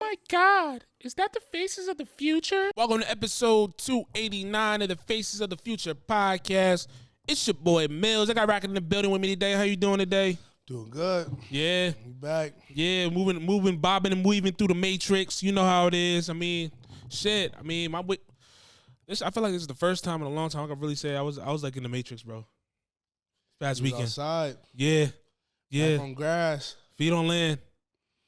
my God, is that the Faces of the Future? Welcome to episode 289 of the Faces of the Future podcast. It's your boy Millz. I got Rocket in the building with me today. How you doing today? Doing good. Yeah. We back. Yeah, moving, bobbing and weaving through the matrix. You know how it is. I mean, shit. I mean, I feel like this is the first time in a long time I can really say I was like in the matrix, bro. Past weekend. Outside. Yeah. Back on grass. Feet on land.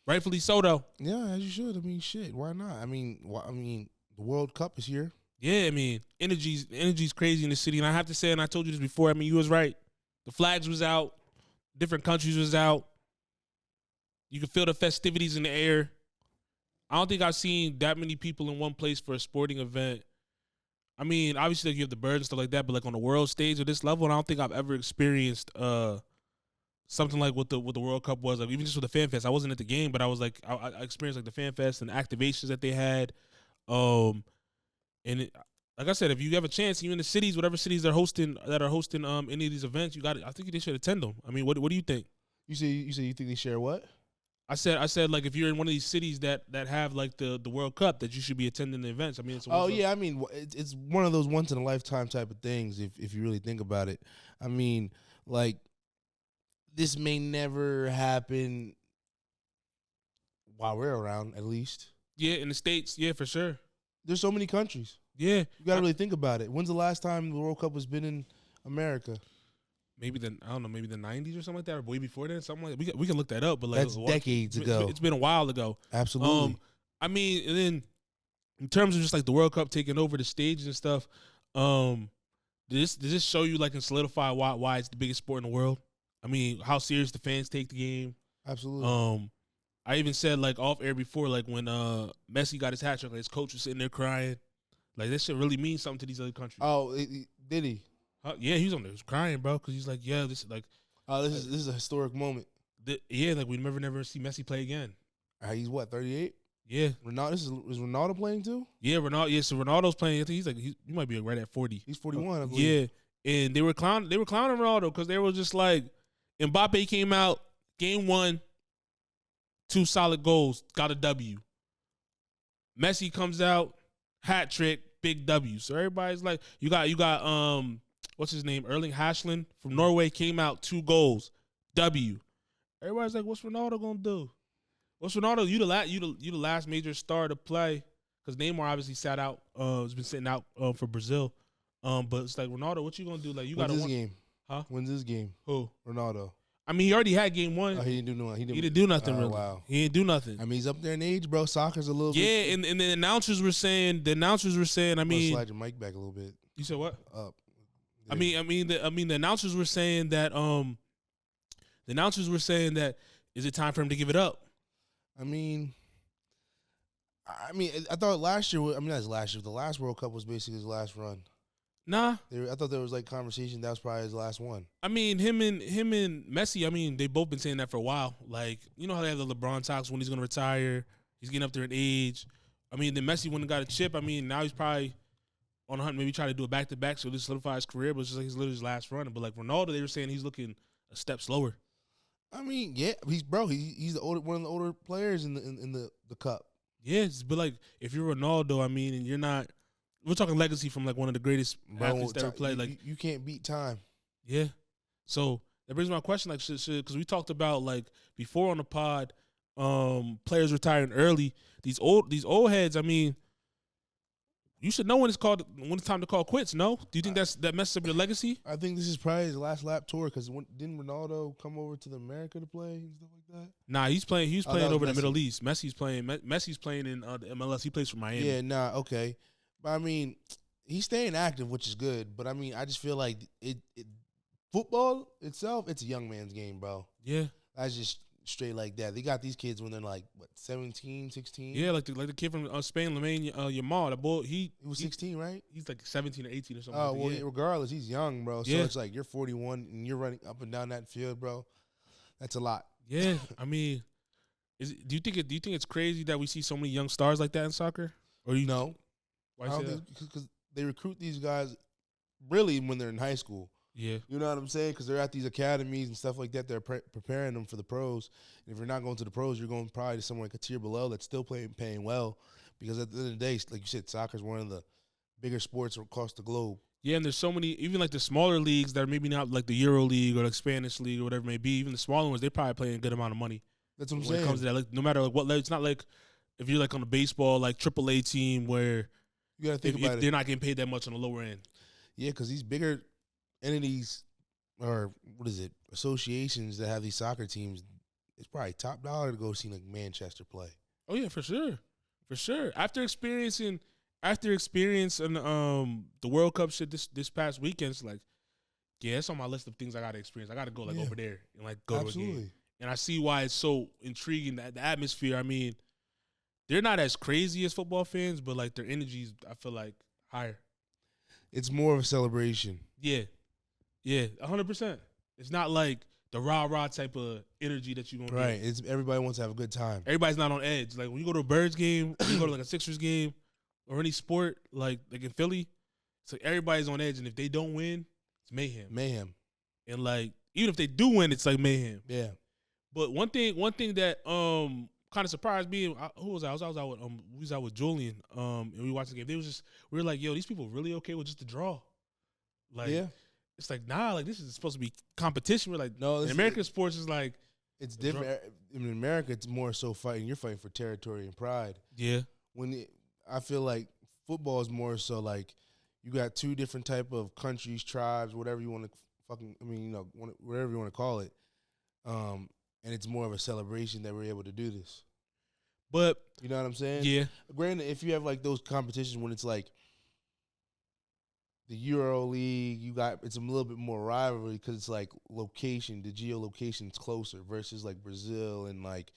Rightfully so, though. Yeah, as you should. I mean, shit. Why not? I mean, the World Cup is here. Yeah, I mean, energy's crazy in the city, and I have to say, and I told you this before. I mean, you was right. The flags was out, different countries was out. You could feel the festivities in the air. I don't think I've seen that many people in one place for a sporting event. I mean, obviously, like, you have the birds and stuff like that, but like on the world stage at this level, I don't think I've ever experienced something like what the World Cup was. Like, even just with the fan fest, I wasn't at the game, but I was like, I experienced like the fan fest and the activations that they had. And like I said, if you have a chance, even in the cities, whatever cities they're hosting any of these events, I think they should attend them. I mean, what do you think? You say you think they share what? I said like if you're in one of these cities that have like the World Cup, that you should be attending the events. I mean, it's I mean, it's one of those once in a lifetime type of things. If you really think about it, I mean, like this may never happen while we're around, at least. Yeah, in the States, yeah, for sure. There's so many countries. Yeah, you gotta really think about it. When's the last time the World Cup has been in America? Maybe the 90s or something like that, or way before then, something like that. We can look that up, but like that's decades ago. It's been a while ago. Absolutely. I mean, and then in terms of just like the World Cup taking over the stage and stuff, does this show you like and solidify why it's the biggest sport in the world? I mean, how serious the fans take the game. Absolutely. I even said like off air before, like when Messi got his hat trick, like his coach was sitting there crying. Like this shit really means something to these other countries. Oh, did he? Yeah, he was on there, he was crying, bro, because he's like, yeah, this is like, this is a historic moment. Yeah, like we never see Messi play again. He's what, 38? Yeah. Ronaldo is Ronaldo playing too? Yeah, Ronaldo. Yeah, so Ronaldo's playing. I think he's like he might be right at 40. He's 41. I believe. Yeah, and they were clowning Ronaldo because they were just like, Mbappe came out game 1, 2 solid goals, got a W. Messi comes out, hat trick, big W. So everybody's like, you got what's his name? Erling Haaland from Norway came out, 2 goals, W. Everybody's like, what's Ronaldo gonna do? What's Ronaldo? You the last major star to play, because Neymar obviously sat out. Has been sitting out for Brazil. But it's like, Ronaldo, what you gonna do? Like, you got this game. Huh? When's this game? Who? Ronaldo. I mean, he already had game 1. Oh, he didn't do nothing. He didn't do nothing really. Wow. He didn't do nothing. I mean, he's up there in age, bro. Soccer's a little bit. Yeah, and the announcers were saying. I mean, slide your mic back a little bit. You said what? Up. I mean, the announcers were saying that. Is it time for him to give it up? I mean, I thought last year. I mean, that's last year. The last World Cup was basically his last run. Nah, I thought there was like conversation that was probably his last one. I mean, him and Messi. I mean, they both been saying that for a while. Like, you know how they have the LeBron talks when he's gonna retire. He's getting up there in age. I mean, then Messi wouldn't got a chip. I mean, now he's probably on a hunt, maybe try to do a back to back so this solidify his career. But it's just like he's literally his last run. But like Ronaldo, they were saying he's looking a step slower. I mean, yeah, he's one of the older players in the cup. Yes, but like if you're Ronaldo, I mean, and you're not. We're talking legacy from like one of the greatest athletes that ever played. Like you can't beat time. Yeah. So that brings my question, like, because we talked about like before on the pod, players retiring early. These old heads. I mean, you should know when it's time to call quits. No, do you think that messes up your legacy? I think this is probably his last lap tour because didn't Ronaldo come over to America to play and stuff like that? Nah, he's playing. He's playing over Messi. the Middle East. Messi's playing in the MLS. He plays for Miami. Yeah, okay. But I mean, he's staying active, which is good. But I mean, I just feel like football itself, it's a young man's game, bro. Yeah, that's just straight like that. They got these kids when they're like what, 17, 16? Yeah, like the kid from Spain, Lamine Yamal. That boy, he was 16, right? He's like 17 or 18 or something. Oh, well, regardless, he's young, bro. So yeah. It's like you're 41 and you're running up and down that field, bro. That's a lot. Yeah, I mean, do you think it's crazy that we see so many young stars like that in soccer? Or know? Why say that? Because they recruit these guys really when they're in high school. Yeah. You know what I'm saying? Because they're at these academies and stuff like that. They're preparing them for the pros. And if you're not going to the pros, you're going probably to somewhere like a tier below that's still paying well. Because at the end of the day, like you said, soccer is one of the bigger sports across the globe. Yeah, and there's so many, even like the smaller leagues that are maybe not like the Euro League or like Spanish League or whatever it may be. Even the smaller ones, they probably playing a good amount of money. That's what I'm when saying. it comes to that. Like, no matter like what level, it's not like if you're like on a baseball like AAA team where You got to think about if it. they're not getting paid that much on the lower end. Yeah, because these bigger entities or associations that have these soccer teams, it's probably top dollar to go see like Manchester play. Oh yeah, for sure. After experiencing the World Cup shit this past weekend, it's like, yeah, it's on my list of things I gotta experience. I gotta go over there and like go to a game. And I see why it's so intriguing, that the atmosphere. I mean, they're not as crazy as football fans, but like their energies, I feel like higher. It's more of a celebration. Yeah, 100%. It's not like the rah-rah type of energy that you're gonna Right. get. It's everybody wants to have a good time. Everybody's not on edge. Like when you go to a Birds game, or you go to like a Sixers game, or any sport like in Philly, it's like everybody's on edge, and if they don't win, it's mayhem. Mayhem. And like even if they do win, it's like mayhem. Yeah. But one thing that kind of surprised me. Who was I? We was out with Julian. And we watched the game. We were like, yo, these people really okay with just a draw? Like, yeah. It's like, nah, like this is supposed to be competition. We're like, no, in American sports is like, it's different. In America, it's more so fighting. You're fighting for territory and pride. Yeah. I feel like football is more so like you got two different type of countries, tribes, whatever you want to whatever you want to call it. And it's more of a celebration that we're able to do this. But you know what I'm saying? Yeah. Granted, if you have like those competitions when it's like the Euro League, it's a little bit more rivalry because it's like location, the geolocation's closer versus like Brazil and like,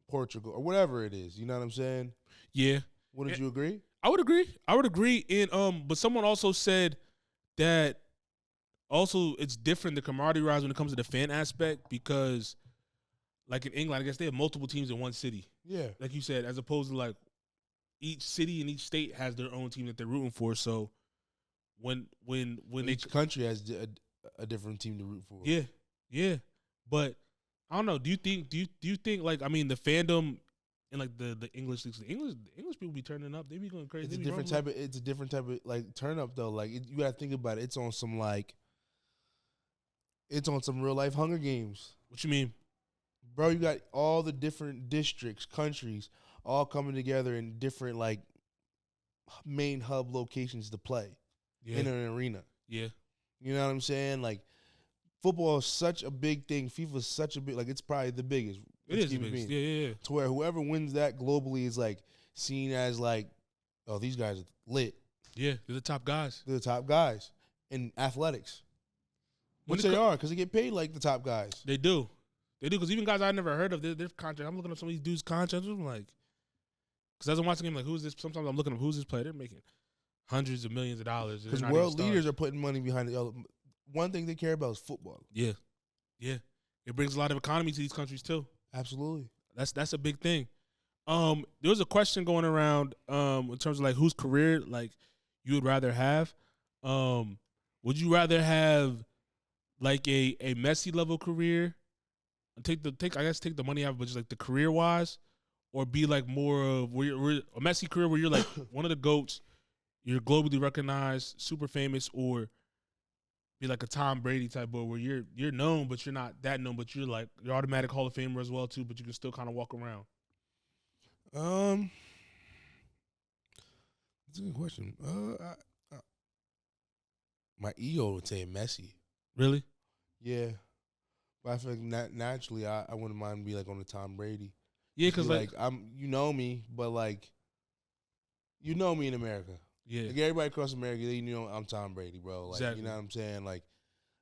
Portugal or whatever it is. You know what I'm saying? Yeah. Wouldn't you agree? I would agree. And but someone also said that also it's different, the camaraderie rise when it comes to the fan aspect, because like in England, I guess they have multiple teams in one city. Yeah. Like you said, as opposed to like each city and each state has their own team that they're rooting for. So when each country has a different team to root for. Yeah. But I don't know. Do you think like, I mean, the fandom and like the English leagues, the English people be turning up. They be going crazy. It's a different type of like turn up though. Like you gotta think about it. It's on some real life Hunger Games. What you mean? Bro, you got all the different districts, countries, all coming together in different like main hub locations to play in an arena. Yeah. You know what I'm saying? Like football is such a big thing. FIFA is such a big, like it's probably the biggest. It is the biggest. Yeah. To where whoever wins that globally is like seen as like, oh, these guys are lit. Yeah, they're the top guys. They're the top guys in athletics. Which they are, because they get paid like the top guys. They do, because even guys I never heard of, their contract. I'm looking up some of these dudes' contracts. I'm like, because as I'm watching them, like, who's this? Sometimes I'm looking up who's this player. They're making hundreds of millions of dollars. Because world leaders are putting money behind it. One thing they care about is football. Yeah. It brings a lot of economy to these countries too. Absolutely. That's a big thing. There was a question going around in terms of like whose career like you would rather have. Would you rather have like a Messi level career, take the money out, but just like the career wise, or be like more of where you're a Messi career where you're like one of the GOATs, you're globally recognized, super famous, or be like a Tom Brady type boy where you're known but you're not that known, but you're automatic Hall of Famer as well too, but you can still kind of walk around. That's a good question. My ego would say Messi. Really? Yeah, but I feel like naturally I wouldn't mind be like on the Tom Brady. Yeah, because like I'm, me, but like, me in America. Yeah, like everybody across America, they I'm Tom Brady, bro. Like, exactly. You know what I'm saying? Like,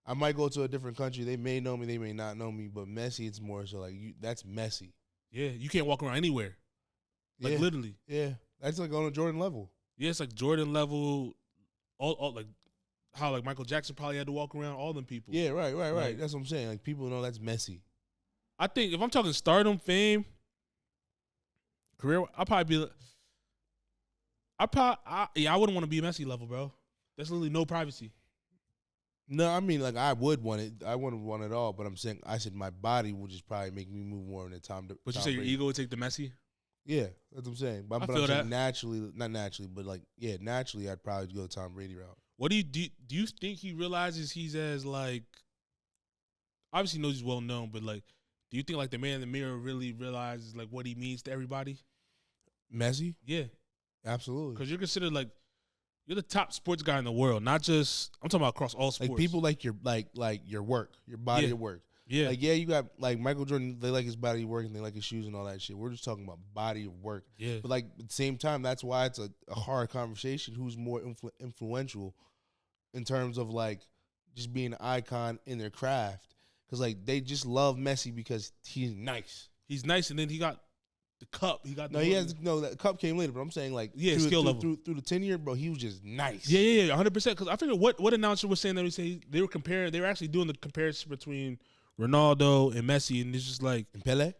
I might go to a different country. They may know me, they may not know me, but Messi, it's more so like that's Messi. Yeah, you can't walk around anywhere. Like literally. Yeah, that's like on a Jordan level. Yeah, it's like Jordan level. All like how like Michael Jackson probably had to walk around, all them people. Yeah, right. Like, that's what I'm saying. Like people know that's Messi. I think if I'm talking stardom, fame, career, I'll probably be. I wouldn't want to be Messi level, bro. There's literally no privacy. No, I mean, like, I would want it. I wouldn't want it all, but I'm saying, I said my body would just probably make me move more in the time. But you say your ego would take the Messi? Yeah, that's what I'm saying. But I I'm feel saying that. naturally, not naturally, but like, yeah, naturally, I'd probably go Tom Brady route. What do you think he realizes he's as like, obviously he knows he's well known, but like, do you think like the man in the mirror really realizes like what he means to everybody? Messi? Yeah, Absolutely. because you're considered like you're the top sports guy in the world, not just I'm talking about across all sports. Like people like your your work, your body of work. Yeah, Like, yeah, you got like Michael Jordan, they like his body of work and they like his shoes and all that shit. We're just talking about body of work. yeah. But like at the same time, that's why it's a hard conversation. Who's more influential in terms of like just being an icon in their craft? Because like they just love Messi because he's nice. He's nice, and then he got the cup. He got that cup came later. But I'm saying like skill level through the tenure, bro. He was just nice. Yeah, 100%. Because I figured what announcer was saying that they were comparing. They were actually doing the comparison between Ronaldo and Messi, and it's just like And Pele.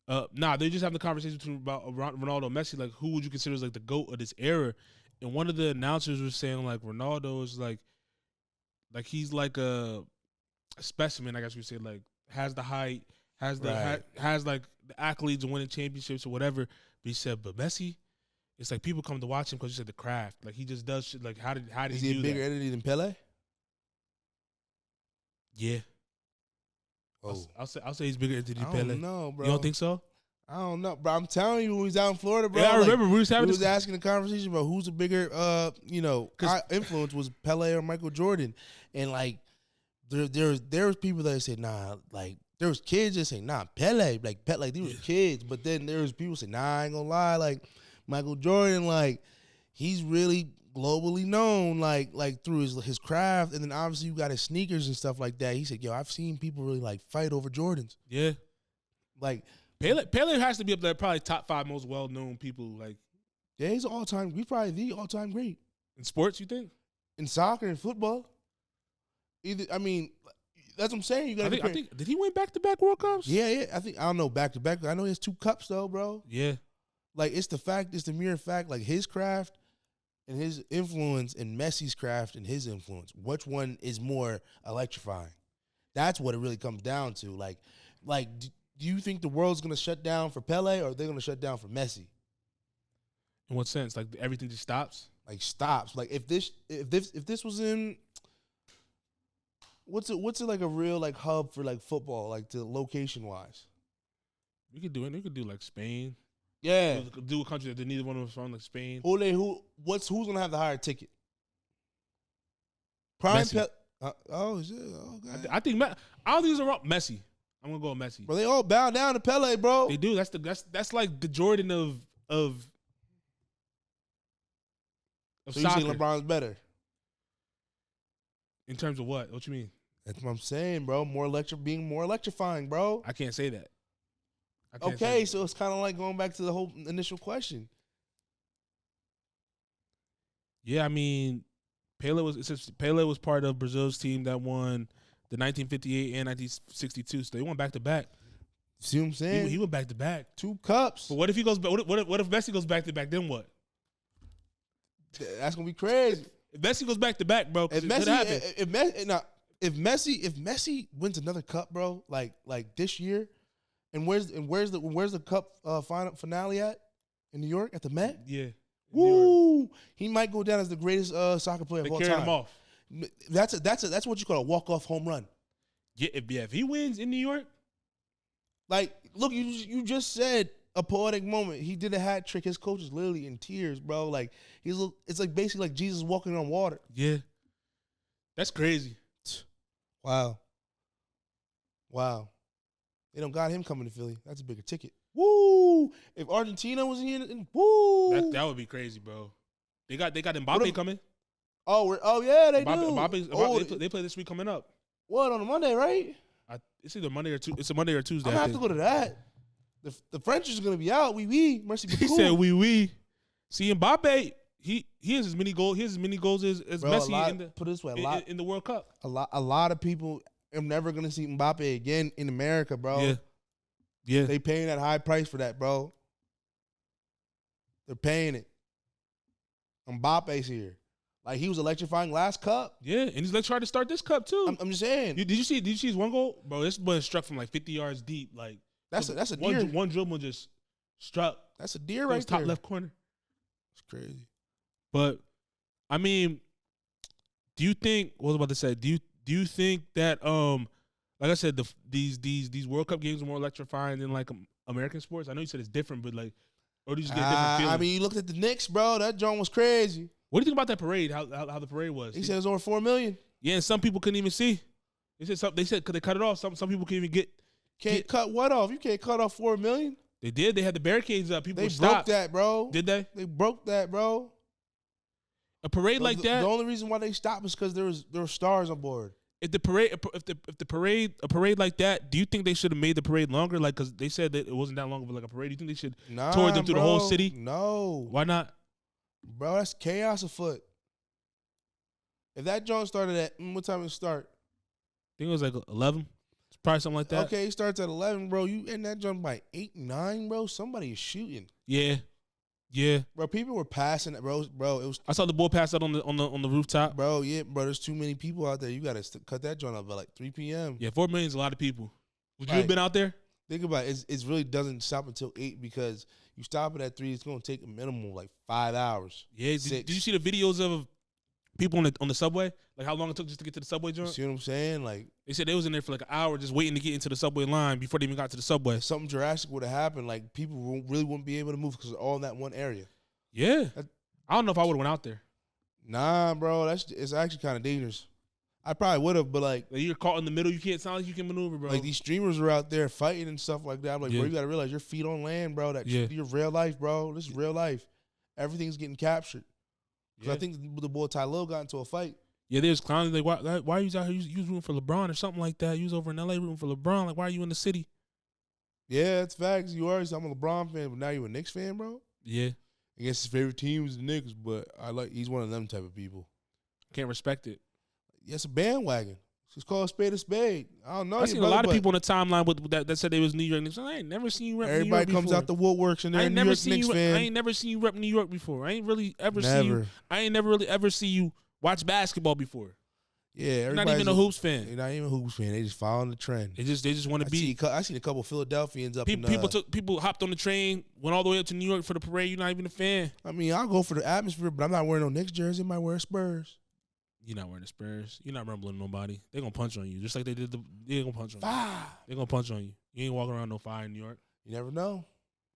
Nah, they just have the conversation between about Ronaldo and Messi. Like, who would you consider as like the GOAT of this era? And one of the announcers was saying like Ronaldo is like he's like a specimen, I guess you would say, like has the height, has the has like the accolades and winning championships or whatever. But he said, but Messi, it's like people come to watch him because he said the craft. Like he just does shit. Like how did is he he a bigger entity than Pele? Yeah. Oh, I'll say he's bigger into the Pele. I don't know, bro. You don't think so? I don't know, bro. I'm telling you, when he's out in Florida, bro. Yeah, I remember we was asking the conversation about who's a bigger, influence was Pele or Michael Jordan, and like there was people that said nah, like there was kids that say nah, Pele, like these were kids, but then there was people say nah, I ain't gonna lie, like Michael Jordan, like he's really globally known, like through his craft, and then obviously you got his sneakers and stuff like that. He said, yo, I've seen people really like fight over Jordans. Yeah, like. Pele has to be up there, probably top 5 most well-known people. Like, yeah, he's all-time. He's probably the all-time great in sports. You think? In soccer and football. That's what I'm saying. You got. I think did he win back-to-back World Cups? Yeah. I don't know back-to-back. I know he has 2 cups though, bro. Yeah. Like it's the mere fact, like his craft and his influence, and Messi's craft and his influence. Which one is more electrifying? That's what it really comes down to. Like. Do you think the world's gonna shut down for Pele, or are they gonna shut down for Messi? In what sense? Like everything just stops? Like stops. Like if this was in what's it like a real like hub for like football, like to location wise? We could do it. We could do like Spain. Yeah. We could do a country that neither one of us from, like Spain. Who's gonna have the higher ticket? Prime Messi. Oh shit. Okay. I think I don't think it's around Messi. I'm gonna go with Messi. Bro, they all bow down to Pele, bro. They do. That's like the Jordan of so soccer. you say LeBron's better? In terms of what? What you mean? That's what I'm saying, bro. Being more electrifying, bro. I can't say that. Okay, so it's kind of like going back to the whole initial question. Yeah, I mean, Pele was part of Brazil's team that won the 1958 and 1962, so they went back to back. See what I'm saying? He went back to back. 2 cups. But what if he goes? What if Messi goes back to back? Then what? That's gonna be crazy. If Messi goes back to back, bro, if Messi wins another cup, bro, like this year, and where's the cup finale at? In New York at the Met? Yeah. Woo! He might go down as the greatest soccer player of all time. They carried him off. That's what you call a walk-off home run. Yeah, if he wins in New York, like, look, you just said a poetic moment. He did a hat trick. His coach is literally in tears, bro. Like it's like basically like Jesus walking on water. Yeah, that's crazy. Wow. They don't got him coming to Philly. That's a bigger ticket. Woo! If Argentina was here, woo! That would be crazy, bro. They got Mbappe coming. Oh yeah, they do. Mbappe, they play this week coming up. What, on a Monday, right? It's either Monday or Tuesday. It's a Monday or Tuesday. I'm gonna have to go to that. The French is gonna be out. Oui. Merci beaucoup. He said oui. See, Mbappe, he has as many goals. He has as many goals as Bro, Messi put it this way, in the World Cup. A lot of people are never gonna see Mbappe again in America, bro. Yeah. They paying that high price for that, bro. They're paying it. Mbappe's here. Like he was electrifying last cup. Yeah, and he's like trying to start this cup too. I'm just saying. Did you see his one goal, bro? This one struck from like 50 yards deep. Like That's a deer. One dribble just struck. That's a deer right top there. Left corner. It's crazy. But I mean, do you think? What was I about to say? Do you think that like I said, these World Cup games are more electrifying than like American sports? I know you said it's different, but like, or do you just get a different feeling? I mean, you looked at the Knicks, bro. That joint was crazy. What do you think about that parade? How the parade was? He said it was over 4 million. Yeah, and some people couldn't even see. They said because they cut it off. Some people can't even Can't cut what off? You can't cut off 4 million. They did. They had the barricades up. People They stopped. broke that, bro. Did they? They broke that, bro. A parade like that. The only reason why they stopped is because there were stars on board. If a parade like that, do you think they should have made the parade longer? Like, because they said that it wasn't that long of like a parade. Do you think they should tour them through the whole city? No. Why not? Bro, that's chaos afoot. If that joint started at what time did it start? I think it was like 11. It's probably something like that. Okay, it starts at 11, bro. You end that joint by 8, 9, bro. Somebody is shooting. Yeah. Bro, people were passing it, bro. It was. I saw the ball pass out on the rooftop. Bro, yeah, bro. There's too many people out there. You gotta cut that joint up by like 3 p.m. Yeah, 4 million is a lot of people. Would you have been out there? Think about it. It really doesn't stop until 8 because you stop it at 3. It's gonna take a minimum of like 5 hours. Yeah. Did you see the videos of people on the subway? Like how long it took just to get to the subway joint? You see what I'm saying? Like they said they was in there for like an hour just waiting to get into the subway line before they even got to the subway. If something drastic would have happened, like people really wouldn't be able to move because all in that one area. Yeah. I don't know if I would have went out there. Nah, bro. It's actually kind of dangerous. I probably would have, but like you're caught in the middle. You can't sound like you can maneuver, bro. Like these streamers were out there fighting and stuff like that. I'm like, bro, you got to realize your feet on land, bro. That's your real life, bro. This is real life. Everything's getting captured. Because I think the boy Ty Lil got into a fight. Yeah, they was clowning. Like, why are you out here? You was rooting for LeBron or something like that. You was over in LA rooting for LeBron. Like, why are you in the city? Yeah, it's facts. You already said I'm a LeBron fan, but now you a Knicks fan, bro? Yeah. I guess his favorite team is the Knicks, but he's one of them type of people. Can't respect it. Yeah, it's a bandwagon. Just call a spade a spade. I don't know. I seen a lot of people on the timeline with that said they was New York Knicks. I ain't never seen you rep New York before. Everybody comes out the woodworks and they're a New York Knicks fan. I ain't never seen you rep New York before. I ain't really ever seen you. I ain't never really ever see you watch basketball before. Yeah, you're not even a hoops fan. You're not even a hoops fan. They just following the trend. They just want to be. I seen a couple Philadelphians up. People hopped on the train, went all the way up to New York for the parade. You're not even a fan. I mean, I'll go for the atmosphere, but I'm not wearing no Knicks jersey. I might wear Spurs. You're not wearing the Spurs. You're not rumbling nobody. They're gonna punch on you just like they did. They're gonna punch on you. They're gonna punch on you. You ain't walking around no fire in New York. You never know.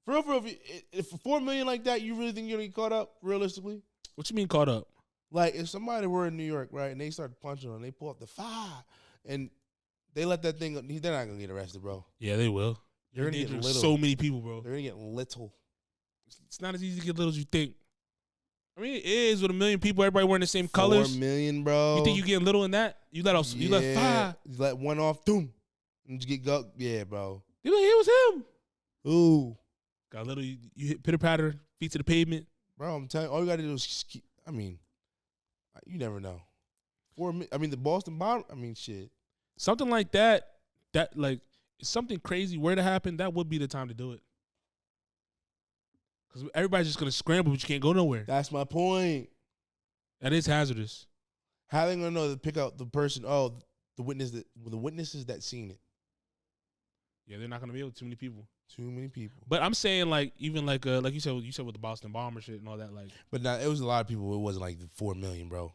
For real, if for 4 million like that, you really think you're gonna get caught up? Realistically, what you mean caught up? Like, if somebody were in New York, right, and they started punching on, they pull up the fire, and they let that thing, they're not going to get arrested, bro. Yeah, they will. They're going to get little. So many people, bro. They're going to get little. It's not as easy to get little as you think. I mean, it is with 1 million people, everybody wearing the same colors. 4 million, bro. You think you getting little in that? You let fire. You let one off, boom, and you get go. Yeah, bro. You like, it was him. Ooh. Got a little, you hit pitter-patter, feet to the pavement. Bro, I'm telling you, all you got to do is keep, you never know. The Boston bomb. Shit. Something like that. That like if something crazy were to happen, that would be the time to do it. Because everybody's just gonna scramble, but you can't go nowhere. That's my point. That is hazardous. How they gonna know to pick out the person? Oh, the witnesses that seen it. Yeah, they're not gonna be able to. Too many people. Too many people. But I'm saying like even like you said with the Boston bomber shit and all that like. But now it was a lot of people. It wasn't like the 4 million, bro.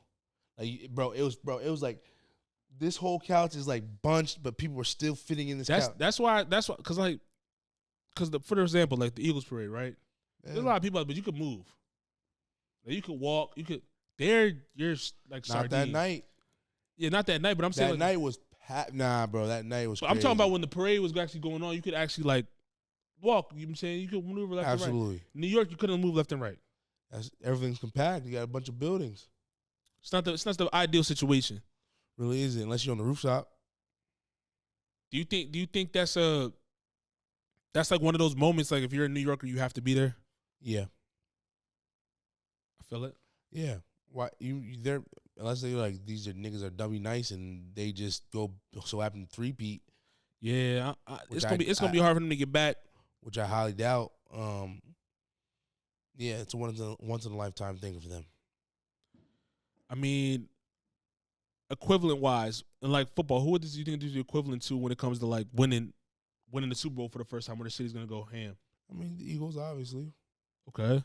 Like, it was like this whole couch is like bunched, but people were still fitting in this couch. That's why because for example, like the Eagles parade, right? Yeah. There's a lot of people, but you could move. Like, you could walk. You could. You're like not sardines. That night. Yeah, not that night. But I'm saying that night was nah, bro. That night was. Crazy. I'm talking about when the parade was actually going on. You could actually like walk. You know what I'm saying? You could maneuver left and right. Absolutely. New York, you couldn't move left and right. Everything's compact. You got a bunch of buildings. It's not the ideal situation. Really isn't, unless you're on the rooftop. Do you think that's like one of those moments, like if you're a New Yorker, you have to be there? Yeah. I feel it. Yeah. Why you there? Unless they're like these are niggas are dummy nice and they just go so happen to three-peat. Yeah, it's gonna be hard for them to get back, which I highly doubt. Yeah, it's a once in a lifetime thing for them. I mean, equivalent wise, in like football, who does you think is the equivalent to when it comes to like winning the Super Bowl for the first time, where the city's gonna go ham? I mean, the Eagles, obviously. Okay.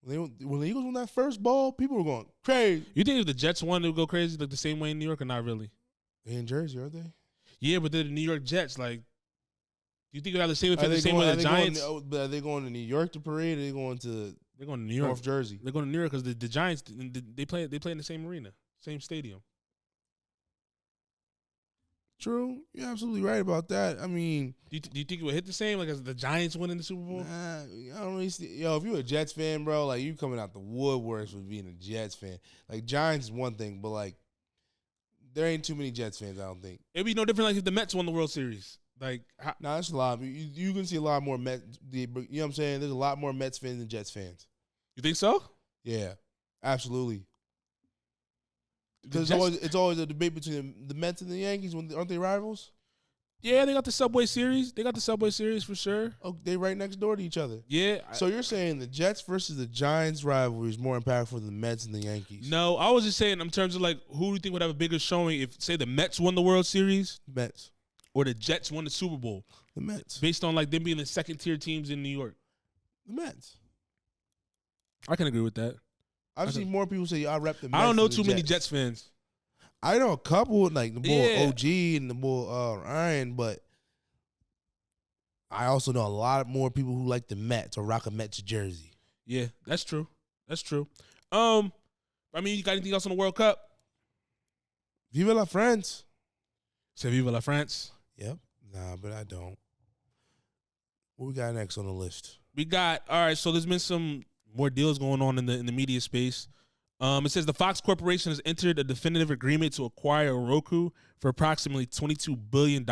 When the Eagles won that first ball, people were going crazy. You think if the Jets won, they would go crazy like the same way in New York, or not really? They in Jersey, aren't they? Yeah, but they're the New York Jets. Like, do you think they have the same effect the same way the Giants? Are they going to New York to parade? Or are they going to? They're going to New York. North Jersey. They're going to New York because the Giants they play in the same arena, same stadium. True, you're absolutely right about that. I mean, Do you think it would hit the same like as the Giants winning the Super Bowl? Nah, I don't really see. Yo, if you're a Jets fan, bro, like you coming out the woodworks with being a Jets fan. Like Giants is one thing, but like there ain't too many Jets fans. I don't think It'd be no different like if the Mets won the World Series. Like, nah, that's a lot. You can see a lot more Mets. You know what I'm saying? There's a lot more Mets fans than Jets fans. you think so? Yeah, absolutely. The Because Jets- it's always a debate between the Mets and the Yankees. Aren't they rivals? Yeah, they got the Subway Series. They got the Subway Series for sure. Oh, they right next door to each other. Yeah. So you're saying the Jets versus the Giants rivalry is more impactful than the Mets and the Yankees? No, I was just saying in terms of like who do you think would have a bigger showing if say the Mets won the World Series Mets. or the Jets won the Super Bowl, The Mets. based on like them being the second tier teams in New York. The Mets. I can agree with that. I've seen more people say I rep the Mets. I don't know than too the many Jets fans. I know a couple, like the boy Yeah. OG and the boy Ryan, but I also know a lot more people who like the Mets or rock a Mets jersey. Yeah, that's true. That's true. I mean, you got anything else on the World Cup? Viva la France. C'est vive la France. Yep. Nah, but I don't. What we got next on the list? We got all right. So there's been some more deals going on in the media space. It says the Fox Corporation has entered a definitive agreement to acquire Roku for approximately $22 billion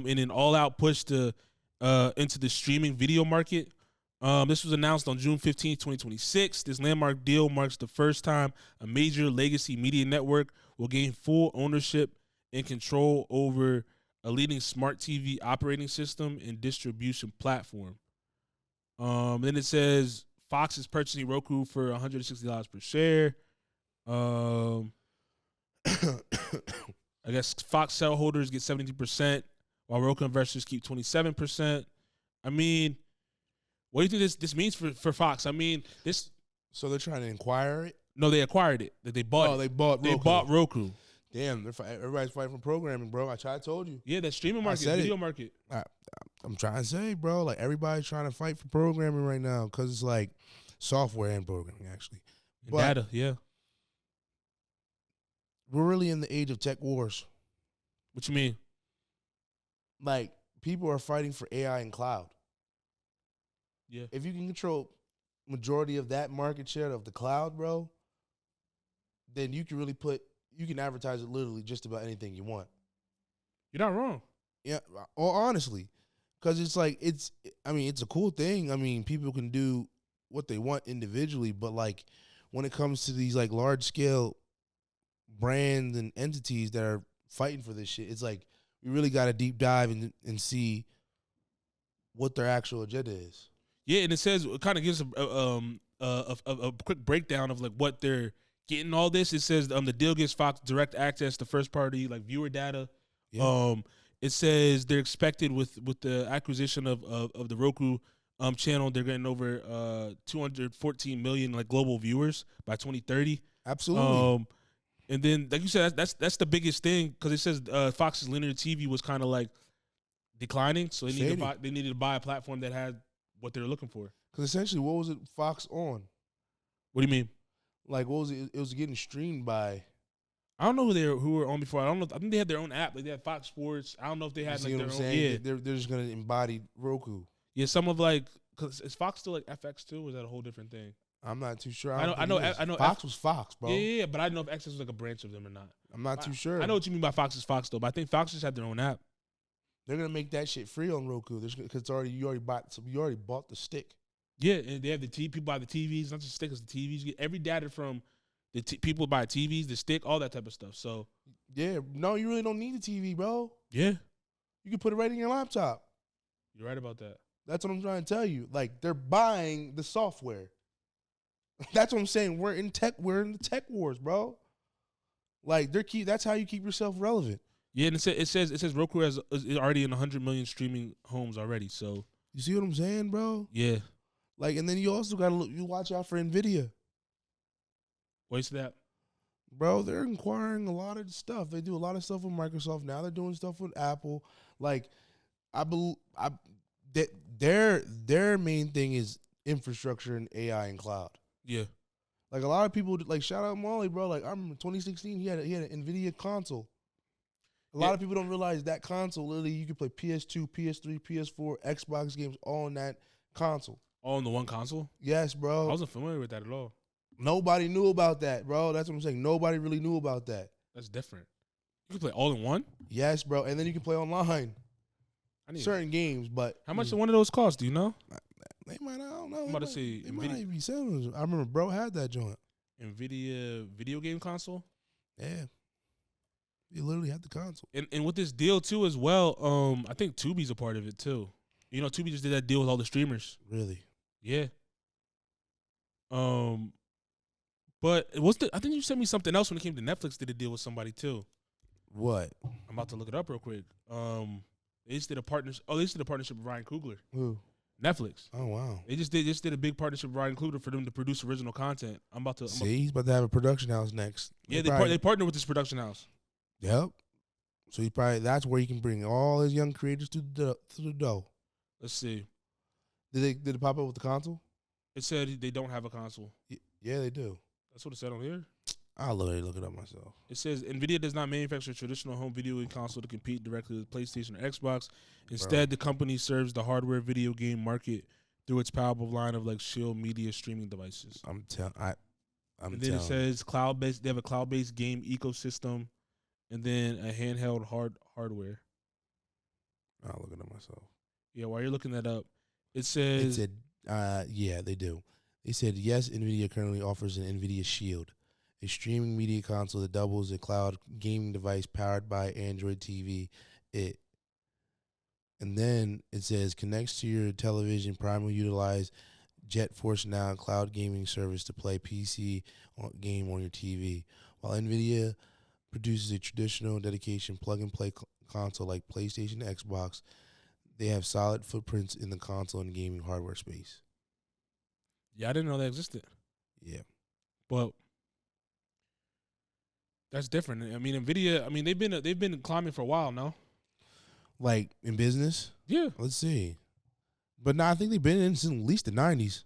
in an all-out push to into the streaming video market. This was announced on June 15, 2026. This landmark deal marks the first time a major legacy media network will gain full ownership and control over a leading smart TV operating system and distribution platform. Then it says Fox is purchasing Roku for $160 per share. I guess Fox shareholders get 72%, while Roku investors keep 27%. I mean, what do you think this means for Fox? I mean, this. So they're trying to acquire it? No, they acquired it. They bought. Oh, it. they bought Roku. They bought Roku. Damn, everybody's fighting for programming, bro. I told you. Yeah, that streaming market, video market. I'm trying to say, bro, like everybody's trying to fight for programming right now because it's like software and programming, actually. And data, yeah. We're really in the age of tech wars. What you mean? Like, people are fighting for AI and cloud. Yeah. If you can control majority of that market share of the cloud, bro, then you can really you can advertise it literally just about anything you want. You're not wrong. Yeah, or honestly, because it's like it's a cool thing. I mean, people can do what they want individually, but like when it comes to these like large scale brands and entities that are fighting for this shit, it's like we really got to deep dive and see what their actual agenda is. Yeah, and it says it kind of gives a quick breakdown of like what they're getting. All this, it says the deal gives Fox direct access to first party like viewer data. Yeah. It says they're expected with the acquisition of the Roku channel, they're getting over 214 million like global viewers by 2030. Absolutely. And then like you said, that's the biggest thing because it says Fox's linear TV was kind of like declining, so they needed to buy a platform that had what they're looking for. Because essentially, what was it Fox on? What do you mean? Like, what was it? It was getting streamed by. I don't know who were on before. I don't know. I think they had their own app. Like they had Fox Sports. I don't know if they had like their own. Yeah, they're just gonna embody Roku. Yeah, some of like because is Fox still like FX too? Or is that a whole different thing? I'm not too sure. I know. Fox was Fox, bro. Yeah, but I don't know if FX was like a branch of them or not. I'm not too sure. I know what you mean by Fox is Fox though, but I think Fox just had their own app. They're gonna make that shit free on Roku. Because you already bought the stick. Yeah, and they have the people buy the TVs, not just stickers, the TVs. You get every data from the people buy TVs, the stick, all that type of stuff. So yeah, no, you really don't need a TV, bro. Yeah, you can put it right in your laptop. You're right about that. That's what I'm trying to tell you. Like they're buying the software. That's what I'm saying. We're in the tech wars, bro. Like that's how you keep yourself relevant. Yeah, and it says Roku is already in 100 million streaming homes already. So you see what I'm saying, bro? Yeah. Like, and then you also gotta you watch out for Nvidia. What's that? Bro, they're inquiring a lot of stuff. They do a lot of stuff with Microsoft. Now they're doing stuff with Apple. Like, their main thing is infrastructure and AI and cloud. Yeah. Like a lot of people, like shout out Molly, bro. Like I remember 2016, he had an Nvidia console. A lot of people don't realize that console. Literally, you could play PS2, PS3, PS4, Xbox games all on that console. All in the one console? Yes, bro. I wasn't familiar with that at all. Nobody knew about that, bro. That's what I'm saying. Nobody really knew about that. That's different. You can play all in one? Yes, bro. And then you can play online. Certain games, but how much do one of those cost? Do you know? They might. I don't know. I'm about to say they might not be selling. I remember bro had that joint. Nvidia video game console. Yeah, you literally had the console. And with this deal too as well. I think Tubi's a part of it too. You know, Tubi just did that deal with all the streamers. Really? Yeah. But I think you sent me something else when it came to Netflix. Did a deal with somebody too. What? I'm about to look it up real quick. They just did a partnership. Oh, they just did a partnership with Ryan Coogler. Who? Netflix. Oh wow. They just did a big partnership with Ryan Coogler for them to produce original content. He's about to have a production house next. Yeah, they partner with this production house. Yep. So that's where he can bring all his young creators to the dough. Let's see. Did it pop up with the console? It said they don't have a console. Yeah, they do. That's what it said on here. I'll literally look it up myself. It says NVIDIA does not manufacture a traditional home video game console to compete directly with PlayStation or Xbox. Instead, the company serves the hardware video game market through its powerful line of like Shield media streaming devices. I'm telling. And then it says cloud-based. They have a cloud-based game ecosystem, and then a handheld hardware. I'll look it up myself. Yeah, while you're looking that up, it says. It said, yeah, they do. They said yes. NVIDIA currently offers an NVIDIA Shield, a streaming media console that doubles a cloud gaming device powered by Android TV. And then it says connects to your television. Prime will utilize GeForce Now cloud gaming service to play PC game on your TV. While NVIDIA produces a traditional dedication plug-and-play console like PlayStation and Xbox, they have solid footprints in the console and gaming hardware space. Yeah, I didn't know that existed. Yeah. But that's different. I mean, NVIDIA, they've been climbing for a while now. Like in business? Yeah. Let's see. But no, I think they've been in since at least the 90s.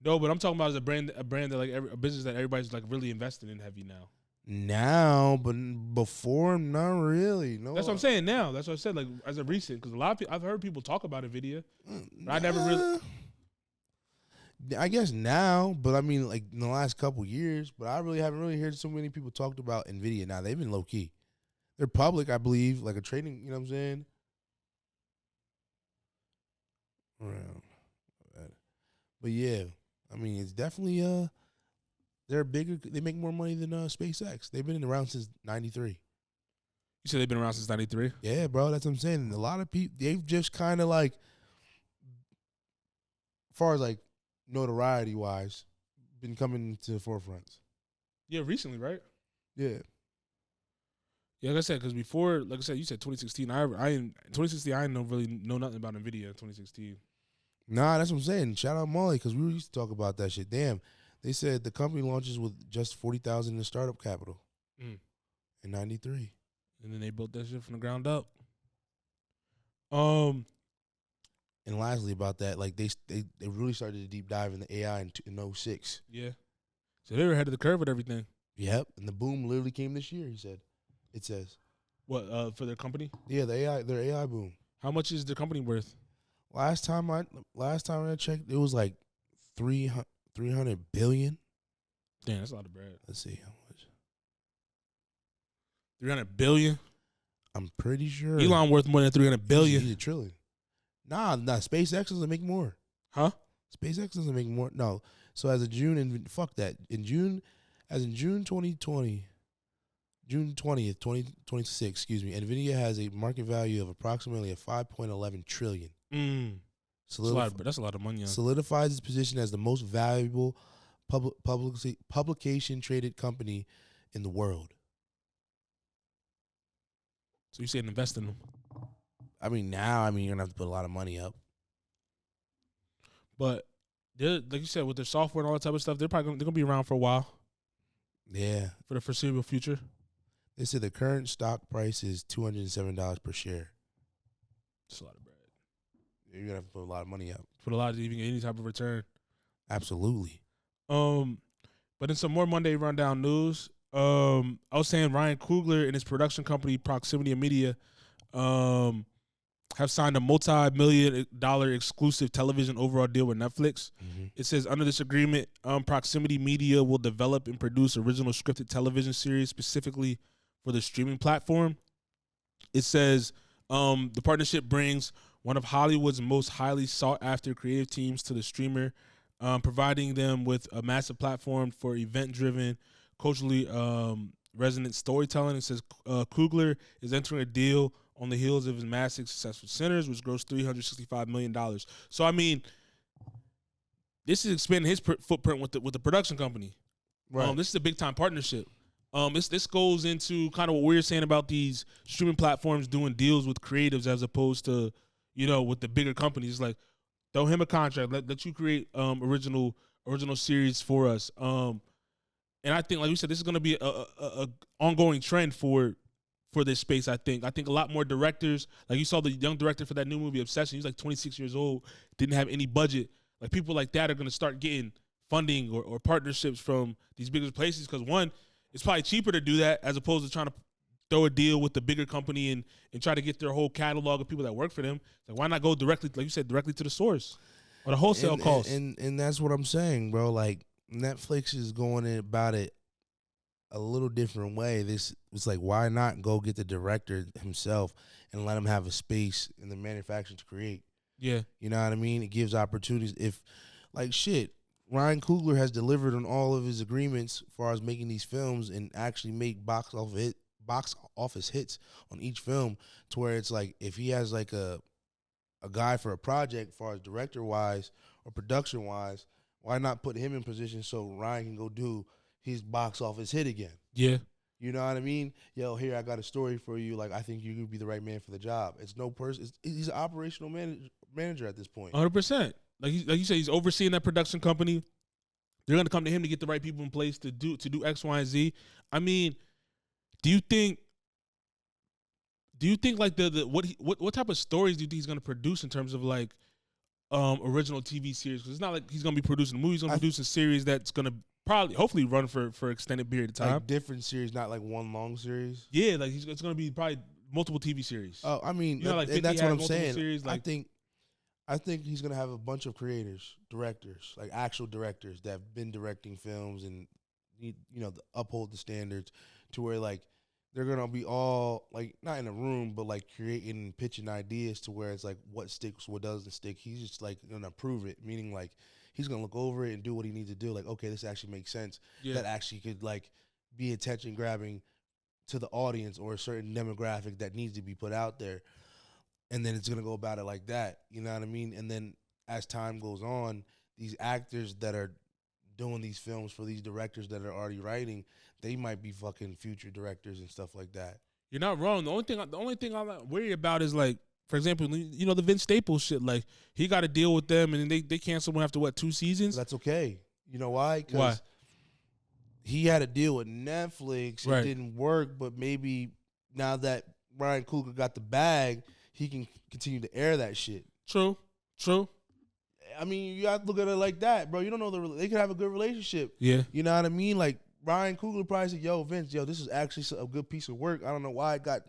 No, but I'm talking about as a brand that like a business that everybody's like really invested in heavy now. Now, but before, not really. No, that's what I'm saying now. That's what I said, like as a recent, because a lot of people, I've heard people talk about NVIDIA. But I never really. I guess now, but I mean, like in the last couple years, but I really haven't really heard so many people talked about NVIDIA. Now they've been low key. They're public, I believe, like a trading. You know what I'm saying? Around, but yeah, I mean, it's definitely they're bigger. They make more money than SpaceX. They've been around since '93. You said they've been around since '93. Yeah, bro, that's what I'm saying. And a lot of people, they've just kind of like, as far as like notoriety wise, been coming to the forefronts. Yeah, recently, right? Yeah. Yeah, like I said, because before, like I said, you said 2016. In 2016, I didn't really know nothing about NVIDIA in 2016. Nah, that's what I'm saying. Shout out Molly, because we used to talk about that shit. Damn, they said the company launches with just $40,000 in startup capital in '93, and then they built that shit from the ground up. And lastly, about that, like they really started to deep dive in the AI in 06. Yeah, so they were ahead of the curve with everything. Yep, and the boom literally came this year. He said. It says. What, for their company? Yeah, their AI boom. How much is the company worth? Last time I checked, it was like 300 billion. Damn, that's a lot of bread. Let's see how much. 300 billion? I'm pretty sure. Elon worth more than 300 billion. He's a trillion. Nah, SpaceX doesn't make more. Huh? SpaceX doesn't make more. No. So as of June, and fuck that. June 2020. June 20th, 2026, excuse me, NVIDIA has a market value of approximately $5.11 trillion. That's a lot of money. Solidifies its position as the most valuable publication traded company in the world. So you said invest in them. I mean, you're gonna have to put a lot of money up. But like you said, with their software and all that type of stuff, they're gonna be around for a while. Yeah, for the foreseeable future. They said the current stock price is $207 per share. That's a lot of bread. You're gonna have to put a lot of money up. Put a lot to even get any type of return. Absolutely. But in some more Monday rundown news, I was saying Ryan Coogler and his production company Proximity Media have signed a multi-million-dollar exclusive television overall deal with Netflix. Mm-hmm. It says under this agreement, Proximity Media will develop and produce original scripted television series specifically for the streaming platform. It says the partnership brings one of Hollywood's most highly sought-after creative teams to the streamer, providing them with a massive platform for event-driven, culturally resonant storytelling. It says Coogler is entering a deal on the heels of his massive successful Sinners, which grossed $365 million. So, I mean, this is expanding his footprint with the production company. Right. This is a big-time partnership. This goes into kind of what we were saying about these streaming platforms doing deals with creatives as opposed to, with the bigger companies. Like, throw him a contract. Let you create original series for us. And I think, like we said, this is going to be a ongoing trend for this space. I think a lot more directors, like you saw the young director for that new movie Obsession. He's like 26 years old, didn't have any budget. Like people like that are going to start getting funding or partnerships from these bigger places because one, it's probably cheaper to do that as opposed to trying to throw a deal with the bigger company and try to get their whole catalog of people that work for them. Like why not go directly, like you said, directly to the source or the wholesale cost? And that's what I'm saying, bro. Like Netflix is going about it a little different way. It's like, why not go get the director himself and let him have a space in the manufacturing to create? Yeah. You know what I mean? It gives opportunities. If, like, shit, Ryan Coogler has delivered on all of his agreements as far as making these films and actually make box office hits on each film to where it's like, if he has, like, a guy for a project as far as director-wise or production-wise, why not put him in position so Ryan can go do his box office hit again? Yeah. You know what I mean? Yo, here, I got a story for you. Like, I think you could be the right man for the job. It's no person. He's an operational manager at this point. 100%. Like you said, he's overseeing that production company. They're going to come to him to get the right people in place to do X, Y, and Z. I mean, do you think like what type of stories do you think he's going to produce in terms of like original TV series? Because it's not like he's going to be producing a movie. He's going to produce a series that's going to hopefully run for extended period of time. Like different series, not like one long series. Yeah, like it's going to be probably multiple TV series. Oh, I mean, that's what I'm saying. Series, like, I think he's going to have a bunch of directors, like actual directors that have been directing films and uphold the standards to where like they're going to be all like not in a room, but like creating and pitching ideas to where it's like what sticks, what doesn't stick. He's just like going to approve it, meaning like he's going to look over it and do what he needs to do. Like, okay, this actually makes sense. Yeah. That actually could like be attention grabbing to the audience or a certain demographic that needs to be put out there. And then it's going to go about it like that. You know what I mean? And then as time goes on, these actors that are doing these films for these directors that are already writing, they might be fucking future directors and stuff like that. You're not wrong. The only thing I'm not worried about is like, for example, the Vince Staples shit. Like he got to deal with them, and then they canceled him after 2 seasons. That's okay. You know why? Because he had a deal with Netflix. It didn't work, but maybe now that Ryan Coogler got the bag, he can continue to air that shit. True. I mean, you have to look at it like that, bro. You don't know they could have a good relationship. Yeah. You know what I mean? Like Ryan Coogler probably said, "Yo, Vince, this is actually a good piece of work. I don't know why it got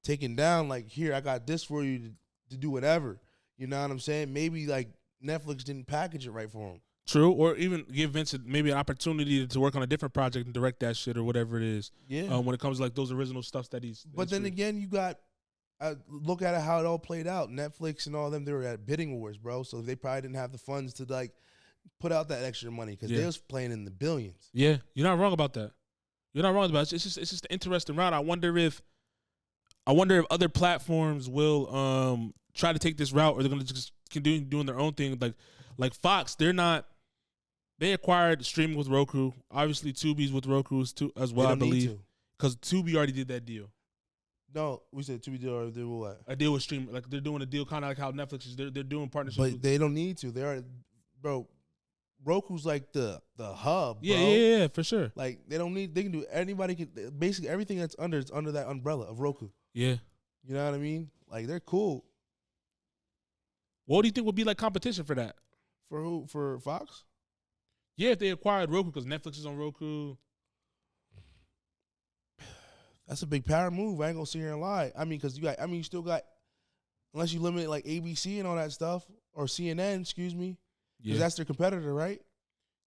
taken down. Like here, I got this for you to do whatever. You know what I'm saying? Maybe like Netflix didn't package it right for him. True, or even give Vince maybe an opportunity to work on a different project and direct that shit or whatever it is. Yeah. When it comes to like those original stuff that he's. But then again, you got. Look at how it all played out. Netflix and all of them, they were at bidding wars, bro. So they probably didn't have the funds to like put out that extra money because they was playing in the billions. Yeah, you're not wrong about that. You're not wrong about it. It's just an interesting route. I wonder if other platforms will try to take this route or they're gonna just continue doing their own thing. Like Fox, they're not They acquired streaming with Roku. Obviously, Tubi's with Roku as well, I believe. Because Tubi already did that deal. No, we said Tubi deal or they will what? A deal with streaming. Like they're doing a deal kind of like how Netflix is. They're doing partnerships. But they don't need to. They are, bro. Roku's like the hub, bro. Yeah, for sure. Like they don't need. They can do. Anybody can. Basically, everything that's under is under that umbrella of Roku. Yeah. You know what I mean? Like they're cool. What do you think would be like competition for that? For who? For Fox? Yeah, if they acquired Roku because Netflix is on Roku. That's a big power move. I ain't gonna sit here and lie. I mean, because you got. I mean, you still got. Unless you limit it like ABC and all that stuff or CNN, excuse me. Because that's their competitor, right?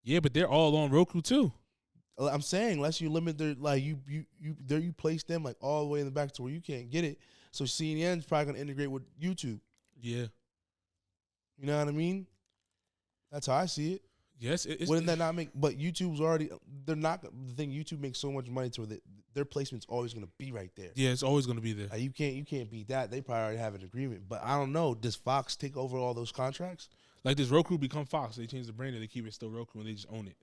Yeah, but they're all on Roku too. I'm saying, unless you limit their like you place them like all the way in the back to where you can't get it. So CNN's probably gonna integrate with YouTube. Yeah. You know what I mean? That's how I see it. Yes. Wouldn't that not make? But YouTube's already. They're not the thing. YouTube makes so much money to where their placement's always gonna be right there. Yeah, it's always gonna be there. Like you can't beat that. They probably already have an agreement. But I don't know. Does Fox take over all those contracts? Like does Roku become Fox? They change the brand and they keep it still Roku and they just own it.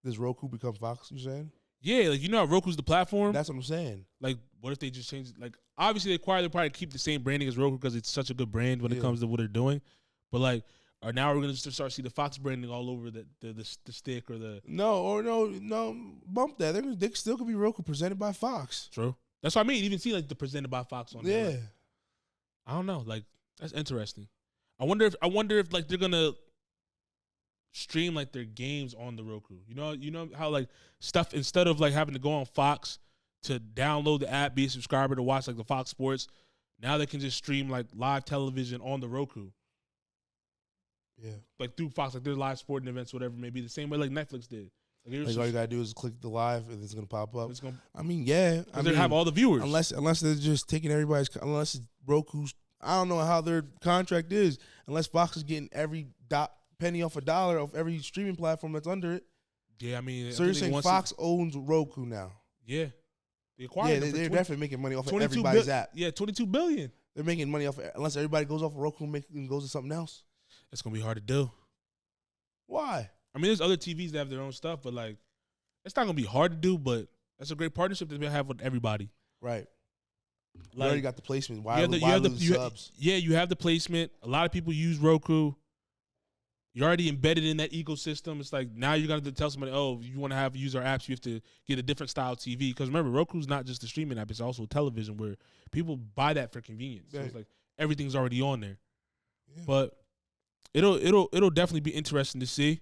Does Roku become Fox? You saying? Yeah, like you know how Roku's the platform. That's what I'm saying. Like, what if they just change? Like, obviously they probably keep the same branding as Roku because it's such a good brand when it comes to what they're doing. But like, or now we're gonna start to see the Fox branding all over the stick or the no bump that. They still could be Roku presented by Fox. True. That's what I mean. Even see like the presented by Fox on there. Yeah. Like, I don't know. Like that's interesting. I wonder if like they're gonna stream like their games on the Roku. You know how like stuff instead of like having to go on Fox to download the app, be a subscriber to watch like the Fox Sports, now they can just stream like live television on the Roku. Yeah. Like through Fox, like their live sporting events, whatever it may be, the same way like Netflix did. Like all you gotta do is click the live and it's gonna pop up. I mean, yeah. I mean, they have all the viewers. Unless they're just taking everybody's, unless it's Roku's, I don't know how their contract is. Unless Fox is getting every penny off a dollar of every streaming platform that's under it. Yeah, I mean. So you're saying Fox owns Roku now? Yeah. They acquired they're definitely making money off of everybody's app. Yeah, $22 billion. They're making money off unless everybody goes off of Roku and goes to something else. It's gonna be hard to do. Why? I mean, there's other TVs that have their own stuff, but like, it's not gonna be hard to do. But that's a great partnership that they have with everybody. Right. Like, you already got the placement. Why lose subs? Yeah, you have the placement. A lot of people use Roku. You're already embedded in that ecosystem. It's like now you're gonna tell somebody, oh, if you want to use our apps, you have to get a different style TV. Because remember, Roku's not just a streaming app; it's also television where people buy that for convenience. Right. So it's like everything's already on there. Yeah. But it'll definitely be interesting to see.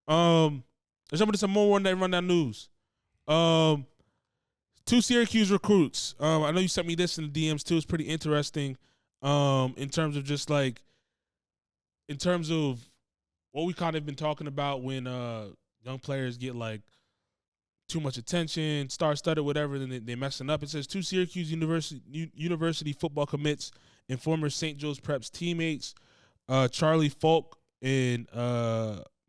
Let's jump into some more one day rundown news. 2 Syracuse recruits. I know you sent me this in the DMs too. It's pretty interesting. In terms of just like, in terms of what we kind of been talking about when young players get like too much attention, star-studded, whatever, then they messing up. It says 2 Syracuse University football commits and former St. Joe's Preps teammates, Charlie Falk and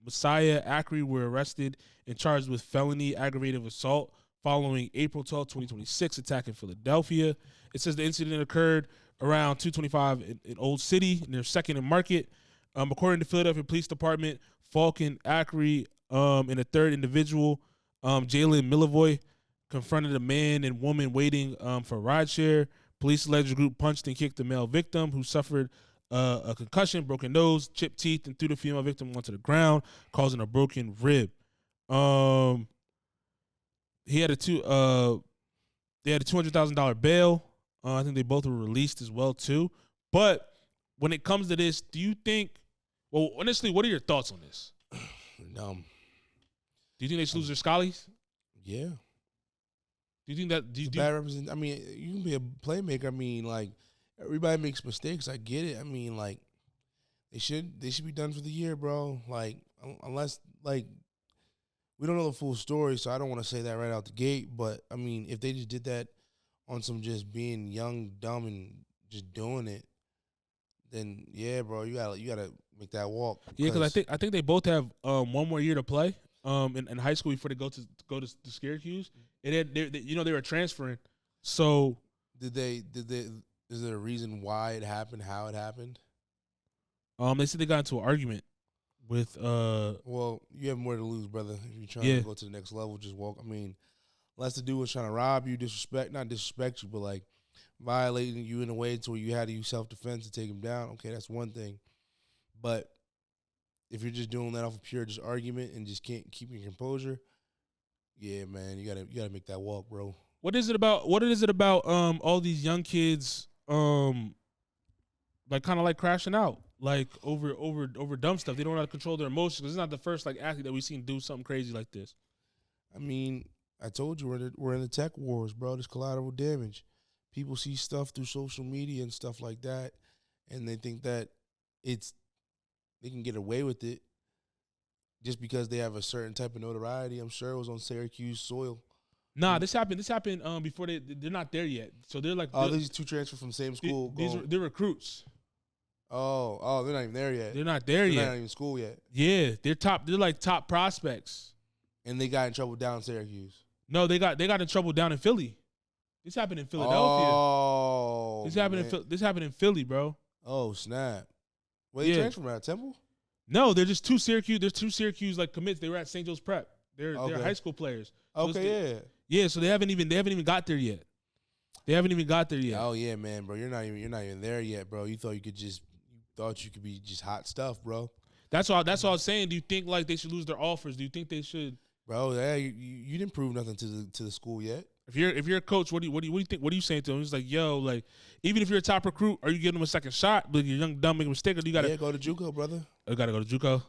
Messiah Ackery, were arrested and charged with felony aggravated assault following April 12, 2026 attack in Philadelphia. It says the incident occurred around 225 in Old City near 2nd and Market. According to Philadelphia Police Department, Falk and Ackery and a third individual, Jalen Millivoy, confronted a man and woman waiting for rideshare. Police alleged the group punched and kicked the male victim, who suffered a concussion, broken nose, chipped teeth, and threw the female victim onto the ground, causing a broken rib. He had they had a $200,000 bail. I think they both were released as well too. But when it comes to this, do you think? Well, honestly, what are your thoughts on this? Do you think they should lose their schollies? Yeah. Do you think that? Bad represent. I mean, you can be a playmaker. I mean, like, everybody makes mistakes. I get it. I mean, like, they should be done for the year, bro. Like, unless, like, we don't know the full story, so I don't want to say that right out the gate. But I mean, if they just did that on some just being young, dumb, and just doing it, then yeah, bro, you gotta make that walk. Yeah, because I think they both have one more year to play in high school before they go to Syracuse. And they were transferring. So did they? Is there a reason why it happened? How it happened? They said they got into an argument. with Well, you have more to lose, brother. If you're trying to go to the next level, just walk. I mean, unless the dude was trying to rob you, not disrespect you, but like violating you in a way to where you had to use self-defense to take him down. Okay, that's one thing. But if you're just doing that off of pure just argument and just can't keep your composure, yeah, man, you gotta make that walk, bro. What is it about all these young kids like kind of like crashing out like over dumb stuff? They don't know how to control their emotions. This is not the first like athlete that we've seen do something crazy like this. I mean, I told you we're in the tech wars, bro. There's collateral damage. People see stuff through social media and stuff like that, and they think that they can get away with it just because they have a certain type of notoriety. I'm sure it was on Syracuse soil. Nah, this happened before they're not there yet. So they're like, these two transferred from the same school. They're recruits. Oh, they're not even there yet. They're not there yet. They're not even in school yet. Yeah, they're like top prospects. And they got in trouble down in Syracuse. No, they got in trouble down in Philly. This happened in Philadelphia. Oh, this happened in Philly, bro. Oh, snap. Where they transferred from? At Temple? No, they're just two Syracuse. There's two Syracuse like commits. They were at St. Joe's Prep. They're high school players. So yeah. So they haven't even got there yet. Oh yeah, man, bro. You're not even there yet, bro. You thought you could be just hot stuff, bro. That's all I was saying. Do you think like they should lose their offers? Do you think they should? Bro, yeah, you didn't prove nothing to the school yet. If you're a coach, what do you think? What are you saying to him? He's like, yo, like even if you're a top recruit, are you giving him a second shot? But you're young, dumb, make a mistake, or do you gotta go to JUCO, brother? You gotta go to JUCO.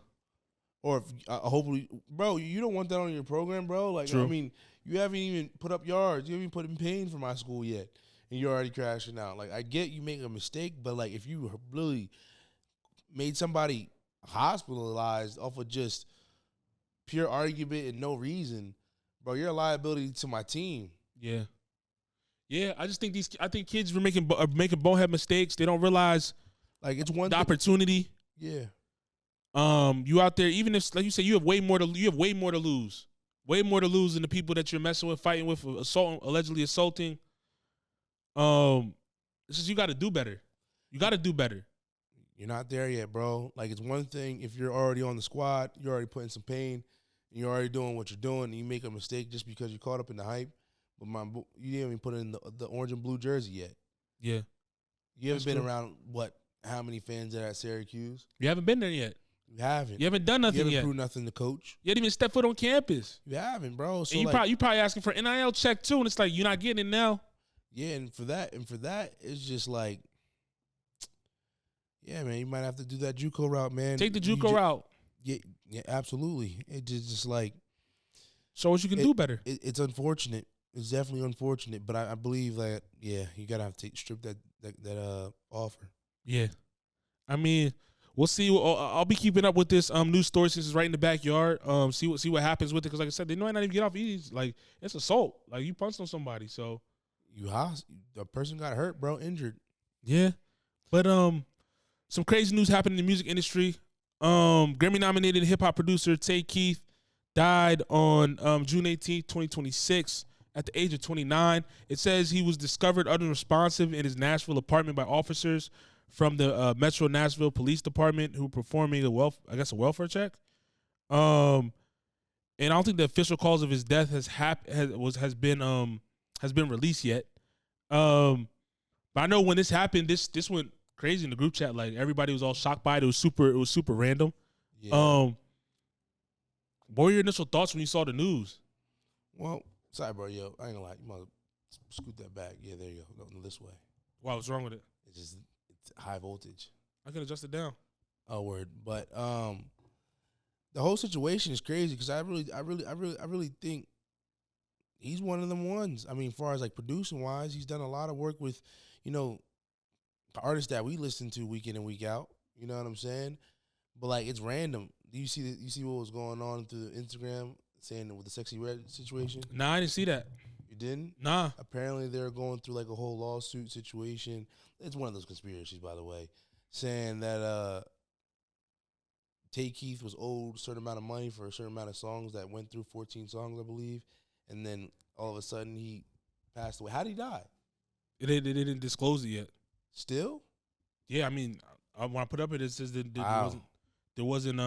Or if, hopefully, bro, you don't want that on your program, bro. Like, True. I mean, you haven't even put up yards. You haven't even put in pain for my school yet, and you're already crashing out. Like, I get you make a mistake, but like, if you really made somebody hospitalized off of just pure argument and no reason, bro, you're a liability to my team. Yeah. Yeah, I think kids are making bonehead mistakes. They don't realize like it's one opportunity. Yeah. You out there, even if like you say, you have way more to lose. Way more to lose than the people that you're messing with, fighting with, allegedly assaulting. It's just you got to do better. You're not there yet, bro. Like it's one thing if you're already on the squad, you're already putting some pain, and you're already doing what you're doing, and you make a mistake just because you're caught up in the hype. But you didn't even put in the orange and blue jersey yet. Yeah. You haven't been around how many fans are at Syracuse? You haven't been there yet. You haven't. You haven't done nothing yet. You haven't proved nothing to coach. You haven't even stepped foot on campus. You haven't, bro. So and you probably asking for an NIL check too, and it's like you're not getting it now. Yeah, and for that, it's just like, yeah, man, you might have to do that JUCO route, man. Take the JUCO route. Yeah, absolutely. It just like show us you can do better. It's unfortunate. It's definitely unfortunate, but I believe that you gotta have to strip that offer. Yeah, I mean. We'll see. I'll be keeping up with this news story since it's right in the backyard. See what happens with it because, like I said, they might not even get off easy. Like it's assault. Like you punched on somebody, so the person got hurt, bro, injured. Yeah, but some crazy news happened in the music industry. Grammy-nominated hip-hop producer Tay Keith died on June 18th, 2026, at the age of 29. It says he was discovered unresponsive in his Nashville apartment by officers from the Metro Nashville Police Department who were performing a welfare check. And I don't think the official cause of his death has been released yet. But I know when this happened, this went crazy in the group chat. Like everybody was all shocked by it. It was super random. Yeah. What were your initial thoughts when you saw the news? Well, sorry, bro. Yo, I ain't gonna lie. You must scoot that back. Yeah, there you go. Go this way. Wow, what's wrong with it? It's high voltage. I can adjust it down. Oh, word. But the whole situation is crazy because I really think he's one of them ones. I mean, as far as like producing wise, he's done a lot of work with, the artists that we listen to week in and week out. You know what I'm saying? But like it's random. Do you see what was going on through Instagram saying with the Sexy Red situation? Nah, I didn't see that. You didn't? Nah. Apparently they're going through like a whole lawsuit situation. It's one of those conspiracies, by the way, saying that Tay Keith was owed a certain amount of money for a certain amount of songs that went through 14 songs, I believe, and then all of a sudden he passed away. How did he die? They didn't disclose it yet. Still? Yeah, I mean, when I put up it says that wow. there wasn't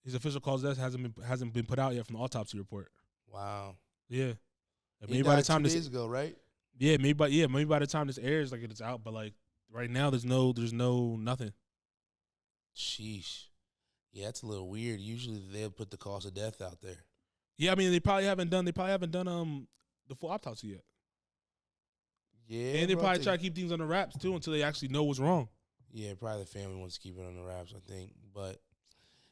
his official cause of death hasn't been put out yet from the autopsy report. Wow. Yeah. And He maybe by the died time 2 days ago, right? maybe by the time this airs, like it's out. But like right now, there's no nothing. Sheesh. Yeah, that's a little weird. Usually they'll put the cause of death out there. Yeah, I mean they probably haven't done the full autopsy yet. Yeah, And they bro, probably try to keep things under wraps too until they actually know what's wrong. Yeah, probably the family wants to keep it on the wraps, I think. But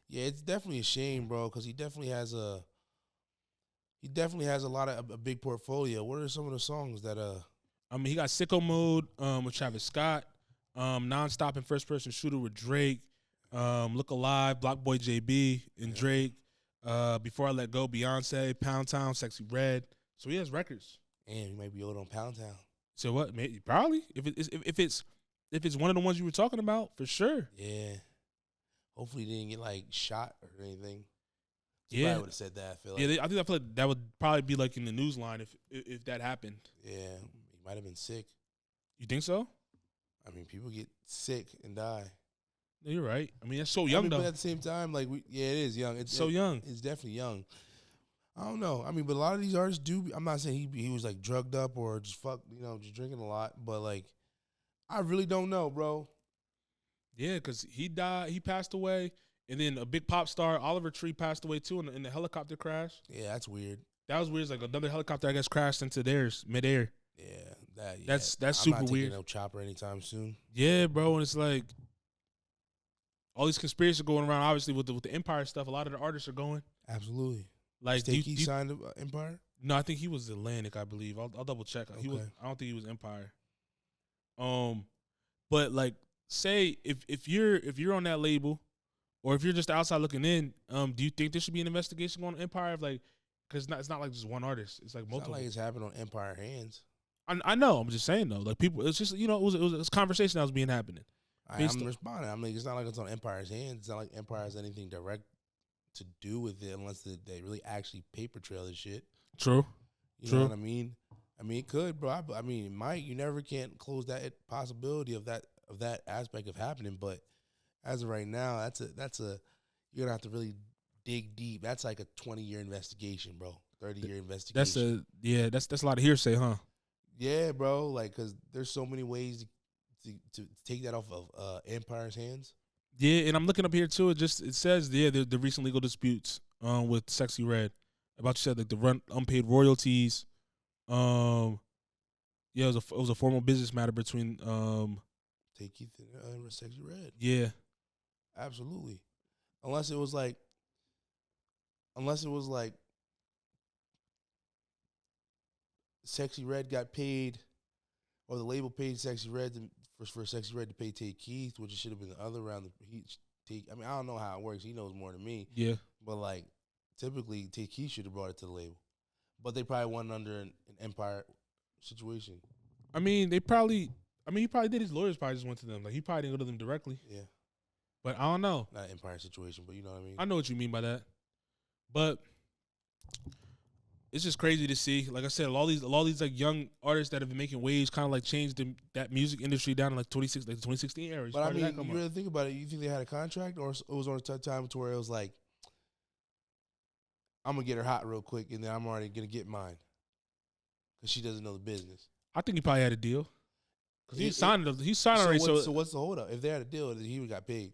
yeah, it's definitely a shame, bro, because he definitely has a lot of a big portfolio. What are some of the songs that I mean, he got Sicko Mode with Travis Scott, Nonstop and First Person Shooter with Drake, Look Alive, Block Boy JB and Drake, Before I Let Go, Beyonce, Pound Town, Sexy Red. So he has records. And he might be old on Pound Town. So what? Maybe, probably if it's one of the ones you were talking about, for sure. Yeah. Hopefully he didn't get like shot or anything. He Yeah, probably would have said that. I feel like. I feel like that would probably be like in the news line if that happened. Yeah, he might have been sick. You think so? I mean, people get sick and die. No, you're right. I mean, that's so young though. But at the same time, like it is young. It's so young. It's definitely young. I don't know. I mean, but a lot of these artists do. I'm not saying he was like drugged up or just just drinking a lot. But like, I really don't know, bro. Yeah, because he died. He passed away, and then a big pop star, Oliver Tree, passed away too in the helicopter crash. Yeah, that's weird. That was weird. It's like another helicopter, I guess, crashed into theirs midair. Yeah, that's I'm super not weird. No chopper anytime soon. Yeah, bro, and it's like all these conspiracies going around. Obviously, with the Empire stuff, a lot of the artists are going. Absolutely. Like, he signed Empire? No, I think he was Atlantic. I believe. I'll double check. Okay. He was. I don't think he was Empire. But like, say if you're on that label, or if you're just outside looking in, do you think there should be an investigation going on Empire? Like, because it's not like just one artist. It's like multiple. It's not like it's happened on Empire hands. I know. I'm just saying though. Like people, it's just it was conversation that was being happening. I'm responding. I mean, it's not like it's on Empire's hands. It's not like Empire has anything direct to do with it unless they really actually paper trail this shit. True. You know what I mean? I mean, it could, bro. I mean, it might. You never can't close that possibility of that aspect of happening. But as of right now, that's a you're gonna have to really dig deep. That's like a 20-year investigation, bro. 30-year investigation. That's a lot of hearsay, huh? Yeah, bro. Like, cause there's so many ways to take that off of Empire's hands. Yeah, and I'm looking up here too. It says the recent legal disputes with Sexy Red about you said like the unpaid royalties. It was a formal business matter between Take Keith and Sexy Red. Yeah, absolutely. Unless it was like Sexy Red got paid, or the label paid Sexy Red for Sexy Red to pay Take Keith, which it should have been the other round. I mean, I don't know how it works. He knows more than me. Yeah. But like, typically, Take Keith should have brought it to the label, but they probably went under an Empire situation. I mean, he probably did. His lawyers probably just went to them. Like he probably didn't go to them directly. Yeah. But I don't know. Not an Empire situation, but you know what I mean. I know what you mean by that. But it's just crazy to see. Like I said, all these like young artists that have been making waves, kind of like changed that music industry down in like 2016 era. But I mean, you really think about it. You think they had a contract, or it was on a time to where it was like, I'm gonna get her hot real quick, and then I'm already gonna get mine because she doesn't know the business. I think he probably had a deal because he signed already. So what's the holdup? If they had a deal, then he would got paid.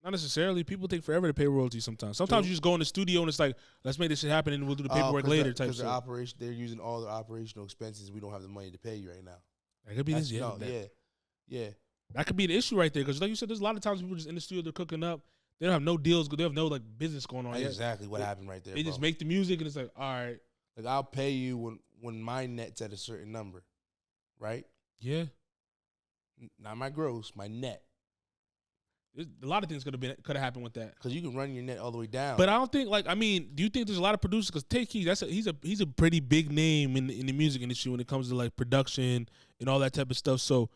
Not necessarily. People take forever to pay royalties sometimes. Sometimes you just go in the studio and it's like, let's make this shit happen and we'll do the paperwork later type shit. Because they're using all the operational expenses. We don't have the money to pay you right now. That could be this. Yeah. That could be an issue right there because, like you said, there's a lot of times people just in the studio, they're cooking up. They don't have no deals. They have no like business going on. That's exactly what happened right there. They just make the music and it's like, all right. Like I'll pay you when my net's at a certain number, right? Yeah. Not my gross, my net. A lot of things could have happened with that. Because you can run your net all the way down. But I don't think do you think there's a lot of producers? Because Take Keith, he's a pretty big name in the music industry when it comes to like production and all that type of stuff. So,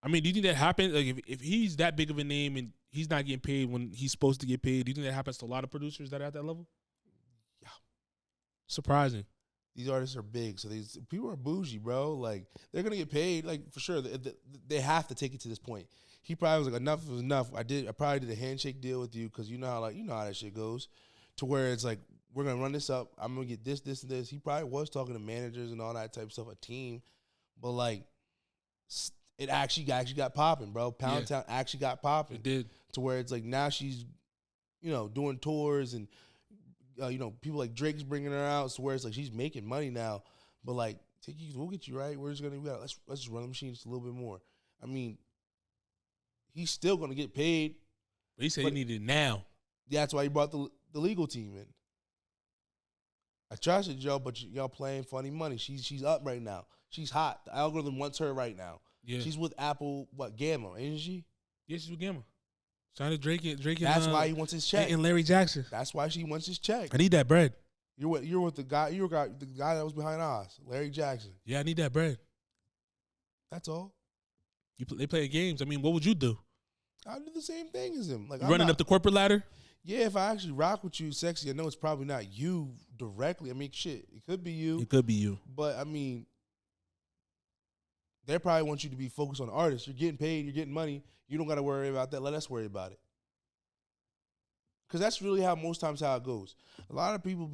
I mean, do you think that happens? Like if he's that big of a name and he's not getting paid when he's supposed to get paid, do you think that happens to a lot of producers that are at that level? Yeah. Surprising. These artists are big, so these people are bougie, bro. Like they're gonna get paid, like for sure. They have to take it to this point. he probably was like, enough is enough. I probably did a handshake deal with you because you know how that shit goes, to where it's like, we're gonna run this up. I'm gonna get this, this, and this. He probably was talking to managers and all that type of stuff, a team, but like, it actually got popping, bro. Pound Town actually got popping. It did. To where it's like now she's, doing tours and, people like Drake's bringing her out. So where it's like she's making money now, but like, we'll get you right. We're just gonna let's just run the machine just a little bit more. I mean, he's still gonna get paid. But he said he needed it now. Yeah, that's why he brought the legal team in. I trusted y'all, but y'all playing funny money. She's up right now. She's hot. The algorithm wants her right now. Yeah. She's with Apple, Gamma, isn't she? Yeah, she's with Gamma. Signed to Drake and that's why he wants his check. And Larry Jackson. That's why she wants his check. I need that bread. You're with the guy. The guy that was behind Oz, Larry Jackson. Yeah, I need that bread. That's all. They play games. I mean, what would you do? I'd do the same thing as him. Like running up the corporate ladder. Yeah, if I actually rock with you, sexy, I know it's probably not you directly. I mean, shit, it could be you. It could be you. But I mean, they probably want you to be focused on the artist. You're getting paid. You're getting money. You don't got to worry about that. Let us worry about it. Because that's really how it goes. A lot of people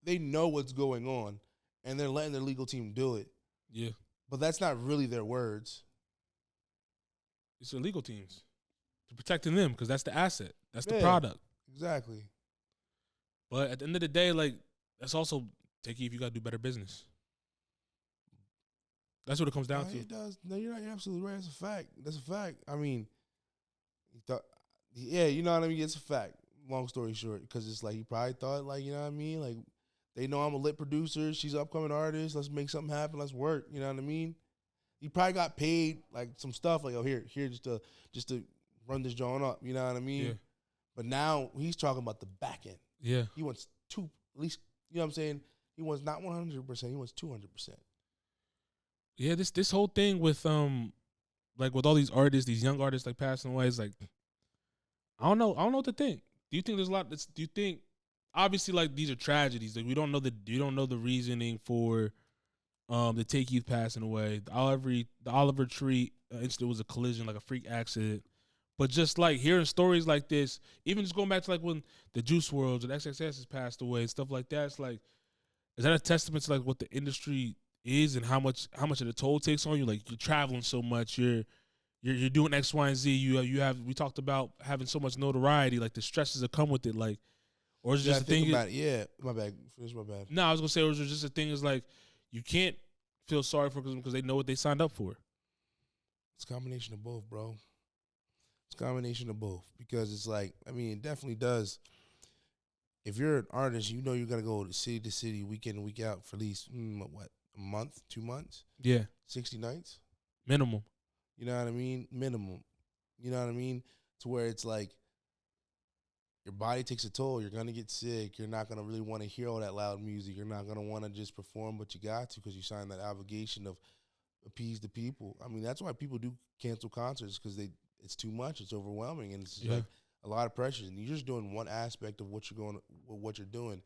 they know what's going on, and they're letting their legal team do it. Yeah. But that's not really their words. It's their legal teams. To protecting them, because that's the asset. That's the product. Exactly. But at the end of the day, like, that's also take if you got to do better business. That's what it comes down to. It does. No, you're absolutely right. That's a fact. That's a fact. I mean, you know what I mean? It's a fact. Long story short, because it's like he probably thought, like, you know what I mean? Like, they know I'm a lit producer. She's an upcoming artist. Let's make something happen. Let's work. You know what I mean? He probably got paid, like, some stuff. Like, oh, here, just to run this joint up. You know what I mean? Yeah. But now he's talking about the back end. Yeah. He wants at least, you know what I'm saying? He wants not 100%. He wants 200%. Yeah, this whole thing with like with all these artists, these young artists like passing away, is like, I don't know what to think. Do you think there's a lot? Do you think, obviously, like, these are tragedies. Like, you don't know the reasoning for the Take Keith passing away. The Oliver Tree incident was a collision, like a freak accident. But just like hearing stories like this, even just going back to like when the Juice WRLD and XXS has passed away and stuff like that, it's like, is that a testament to like what the industry is and how much of the toll takes on you? Like, you're traveling so much, you're doing X, Y, and Z. We talked about having so much notoriety, like the stresses that come with it, like, or is it just a thing? About it. Yeah, my bad. Finish my bad. No, I was gonna say, or is it just a thing? Is like you can't feel sorry for them because they know what they signed up for. It's a combination of both, bro. It's a combination of both, because it's like, I mean, it definitely does. If you're an artist, you know you're gonna go to city, week in and week out for at least a month, 2 months? Yeah. 60 nights? Minimum. You know what I mean? Minimum. You know what I mean? To where it's like your body takes a toll. You're going to get sick. You're not going to really want to hear all that loud music. You're not going to want to just perform what you got to, because you signed that obligation of appease the people. I mean, that's why people do cancel concerts, because it's too much. It's overwhelming. And it's like a lot of pressure. And you're just doing one aspect of what you're doing.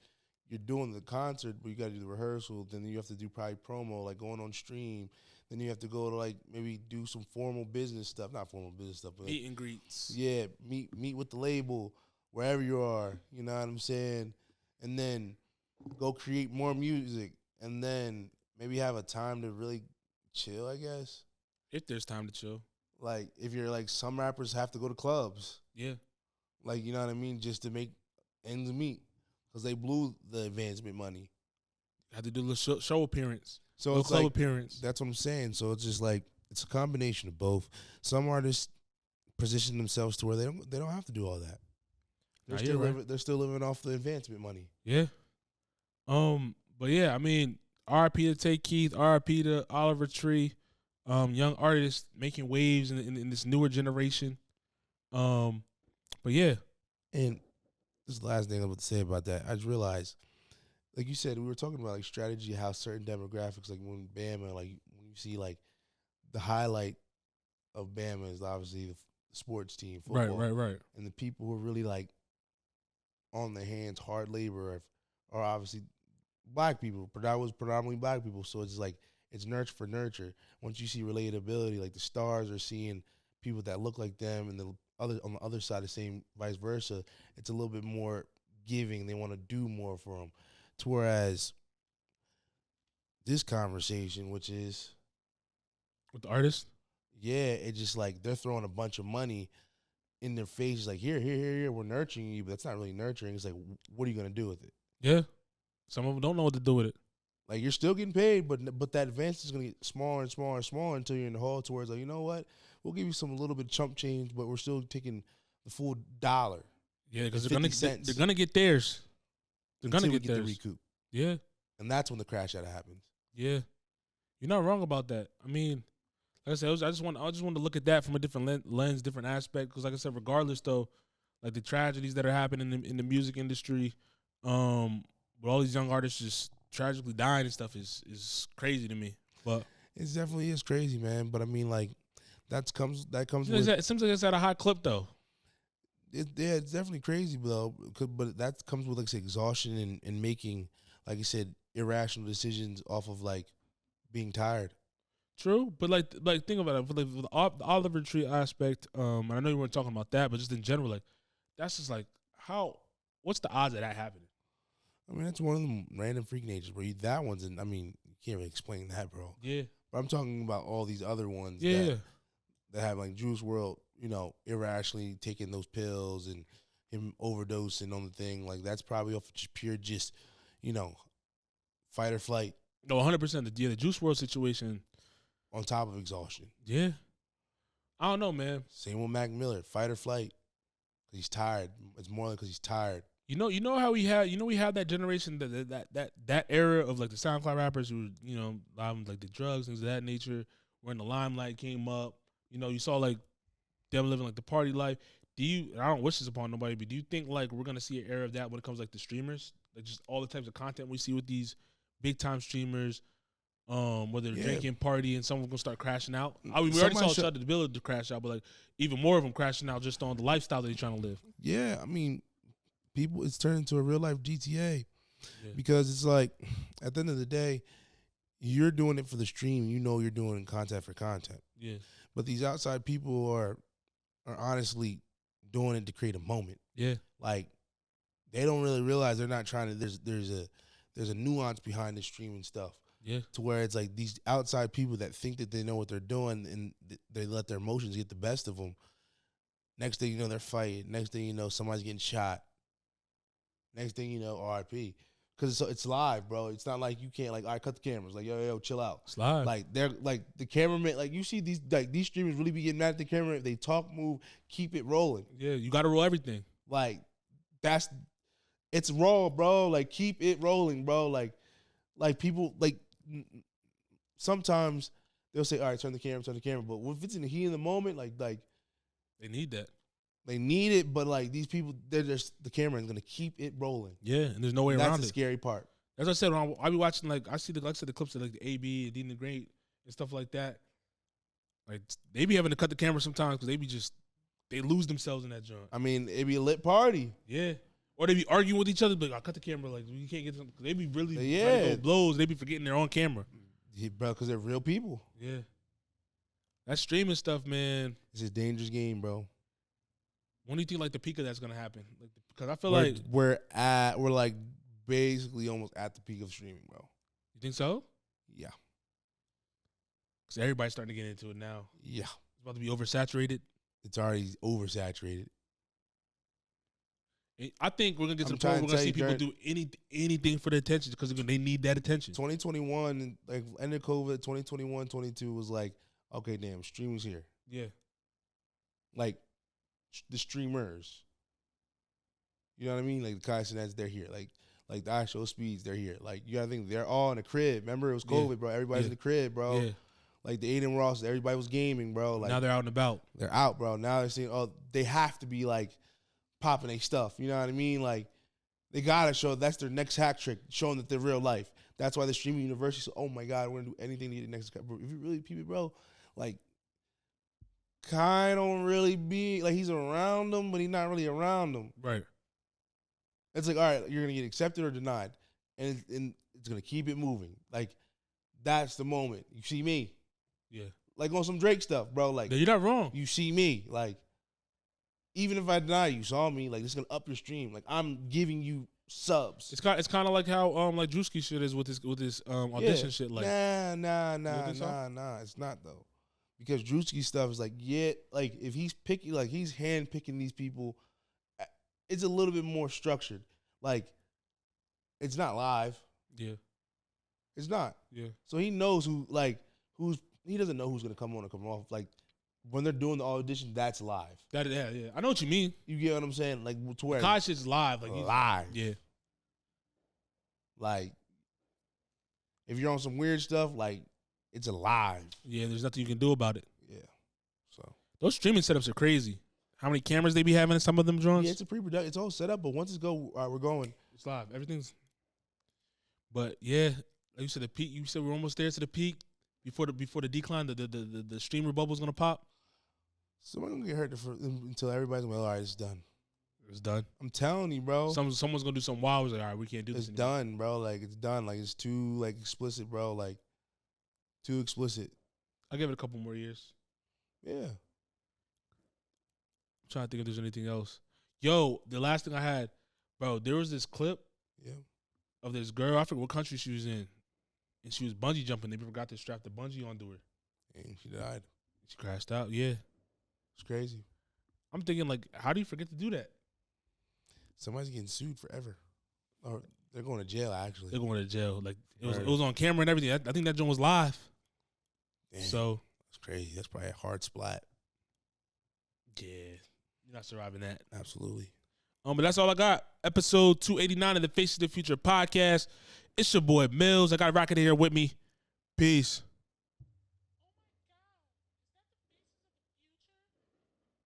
You're doing the concert, but you got to do the rehearsal. Then you have to do probably promo, like going on stream. Then you have to go to like maybe do some formal business stuff. Not formal business stuff, but meet and greets. Yeah, meet with the label, wherever you are. You know what I'm saying? And then go create more music. And then maybe have a time to really chill, I guess. If there's time to chill. Like, if you're like, some rappers have to go to clubs. Yeah. Like, you know what I mean? Just to make ends meet. Because they blew the advancement money. Had to do a show appearance. So it's club like, appearance. That's what I'm saying. So it's just like, it's a combination of both. Some artists position themselves to where they don't have to do all that. They're still living off the advancement money. Yeah. But yeah, I mean, R.I.P. to Take Keith, R.I.P. to Oliver Tree, young artists making waves in this newer generation. But yeah. And this is the last thing I'm about to say about that. I just realized, like you said, we were talking about like strategy, how certain demographics, like when Bama, like when you see like the highlight of Bama is obviously the sports team, football. Right. And the people who are really like on their hands, hard labor, are obviously black people. That was predominantly black people. So it's like, it's nurture for nurture. Once you see relatability, like the stars are seeing people that look like them, and the other on the other side, the same vice versa. It's a little bit more giving. They want to do more for them. To whereas this conversation, which is with the artist. yeah, it's just like they're throwing a bunch of money in their faces, like here, we're nurturing you, but that's not really nurturing. It's like, what are you gonna do with it? Yeah, some of them don't know what to do with it. Like you're still getting paid, but that advance is gonna get smaller and smaller and smaller until you're in the hole. To where it's like, you know what? We'll give you some little bit of chump change, but we're still taking the full dollar. Yeah, because they're gonna get theirs. They're gonna get the theirs. recoup. Yeah, and that's when the crash out happens. Yeah, you're not wrong about that. I mean, like I said, I just want to look at that from a different lens, different aspect. Because, like I said, regardless though, like the tragedies that are happening in the music industry, with all these young artists just tragically dying and stuff is crazy to me. But it definitely is crazy, man. But I mean, like that comes with it seems like it's at a hot clip though. It's definitely crazy, though. But that comes with, like, say, exhaustion and making, like you said, irrational decisions off of like being tired. True, but like think about it for the Oliver Tree aspect. And I know you weren't talking about that, but just in general, like that's just like what's the odds of that happening? I mean, that's one of them random freak natures, bro. That one's, I mean, you can't really explain that, bro. Yeah, but I'm talking about all these other ones. Yeah, that have like Juice WRLD, irrationally taking those pills and him overdosing on the thing. Like that's probably off of just pure, fight or flight. No, 100%. The Juice WRLD situation. On top of exhaustion. Yeah. I don't know, man. Same with Mac Miller, fight or flight. He's tired. It's more like because he's tired. You know how we had that generation, that era of like the SoundCloud rappers who, like the drugs, things of that nature, when the limelight came up. You saw like them living like the party life. I don't wish this upon nobody, but do you think like we're gonna see an era of that when it comes like the streamers? Like just all the types of content we see with these big time streamers, whether they're drinking, party, and someone's gonna start crashing out. I mean, we already saw Chuck the ability to crash out, but like even more of them crashing out just on the lifestyle that they're trying to live. Yeah, I mean, it's turned into a real life GTA because it's like at the end of the day, you're doing it for the stream. You're doing content for content. Yeah. But these outside people are honestly doing it to create a moment. Yeah. Like they don't really realize they're not trying to. There's a nuance behind the streaming stuff. Yeah. To where it's like these outside people that think that they know what they're doing and they let their emotions get the best of them. Next thing you know, they're fighting. Next thing you know, somebody's getting shot. Next thing you know, RIP. Because it's live, bro. It's not like you can't, like, all right, cut the cameras. Like, yo, chill out. It's live. Like, they're, like, the cameraman, like, you see these streamers really be getting mad at the camera. If they talk, move, keep it rolling. Yeah, you got to roll everything. Like, it's raw, bro. Like, keep it rolling, bro. Like people, like, sometimes they'll say, all right, turn the camera. But if it's in the heat of the moment, like they need that. They need it, but like these people, they're just the camera is gonna keep it rolling. Yeah, and there's no way around it. That's the scary part. As I said, when I be watching, like I see the clips of like the AB and Dean the Great and stuff like that. Like they be having to cut the camera sometimes because they lose themselves in that joint. I mean, it be a lit party. Yeah, or they be arguing with each other, but I cut the camera. Like you can't get them. They be really trying to go blows. They be forgetting they're on camera. Yeah, bro, because they're real people. Yeah, that streaming stuff, man. It's a dangerous game, bro. When do you think like the peak of that's gonna happen? Like, because I feel we're like basically almost at the peak of streaming, bro. You think so? Yeah. Because everybody's starting to get into it now. Yeah. It's about to be oversaturated. It's already oversaturated. I think we're gonna get to the point where we're gonna see people do anything for the attention because they need that attention. 2021, like end of COVID, 2021, 22 was like, okay, damn, streaming's here. Yeah. Like the streamers. You know what I mean? Like the Kai Cenats, they're here. Like the actual Speeds, they're here. Like you gotta think they're all in the crib. Remember it was COVID, bro. Everybody's in the crib, bro. Yeah. Like the Aiden Ross, everybody was gaming, bro. Like now they're out and about. They're out, bro. Now they're saying, oh, they have to be like popping their stuff. You know what I mean? Like they gotta show that's their next hack trick, showing that they're real life. That's why the streaming university. So, oh my God, we're gonna do anything to get the next. Bro, if you really peep it, bro, like Kai don't really be like he's around them, but he's not really around them. Right. It's like, all right, you're gonna get accepted or denied, and it's gonna keep it moving. Like that's the moment. You see me. Yeah. Like on some Drake stuff, bro. Like, you're not wrong. you see me. Like, even if I deny you saw me, like, it's going to up your stream. Like, I'm giving you subs. It's kind of like how like Drewski shit is with this audition shit. Like, Nah. It's not though, because Drewski stuff is like, like if he's picking, like he's hand picking these people, it's a little bit more structured. Like, it's not live. Yeah, it's not. Yeah, so he knows he doesn't know who's gonna come on and come off. Like, when they're doing the audition, that's live. Yeah. I know what you mean. You get what I'm saying? Like, to where Kai shit's live. Like, live. Yeah. Like, if you're on some weird stuff, like, it's alive. Yeah, there's nothing you can do about it. Yeah. So those streaming setups are crazy. How many cameras they be having in some of them drones? Yeah, it's a pre-production. It's all set up, but once it's go, all right, we're going. It's live. Everything's. But yeah, like you said, the peak. You said we're almost there to the peak before the decline. The streamer bubble's gonna pop. Someone's gonna get hurt until everybody's like, all right, it's done. It's done. I'm telling you, bro. Someone's gonna do something wild. It's like, all right, we can't do this It's anymore. done, bro. Like, it's done. Like, it's too, like, explicit, bro. Like, too explicit. I'll give it a couple more years. Yeah. I'm trying to think if there's anything else. Yo, the last thing I had, bro, there was this clip of this girl. I forget what country she was in. And she was bungee jumping. They forgot to strap the bungee onto her. And she died. She crashed out. Yeah. It's crazy. I'm thinking, like, how do you forget to do that? Somebody's getting sued forever. Or they're going to jail, actually. They're going to jail. Like, it was on camera and everything. I think that joint was live. Damn, so that's crazy. That's probably a hard splat. Yeah. You're not surviving that. Absolutely. But that's all I got. Episode 289 of the Faces of the Future podcast. It's your boy Millz. I got Rocket here with me. Peace.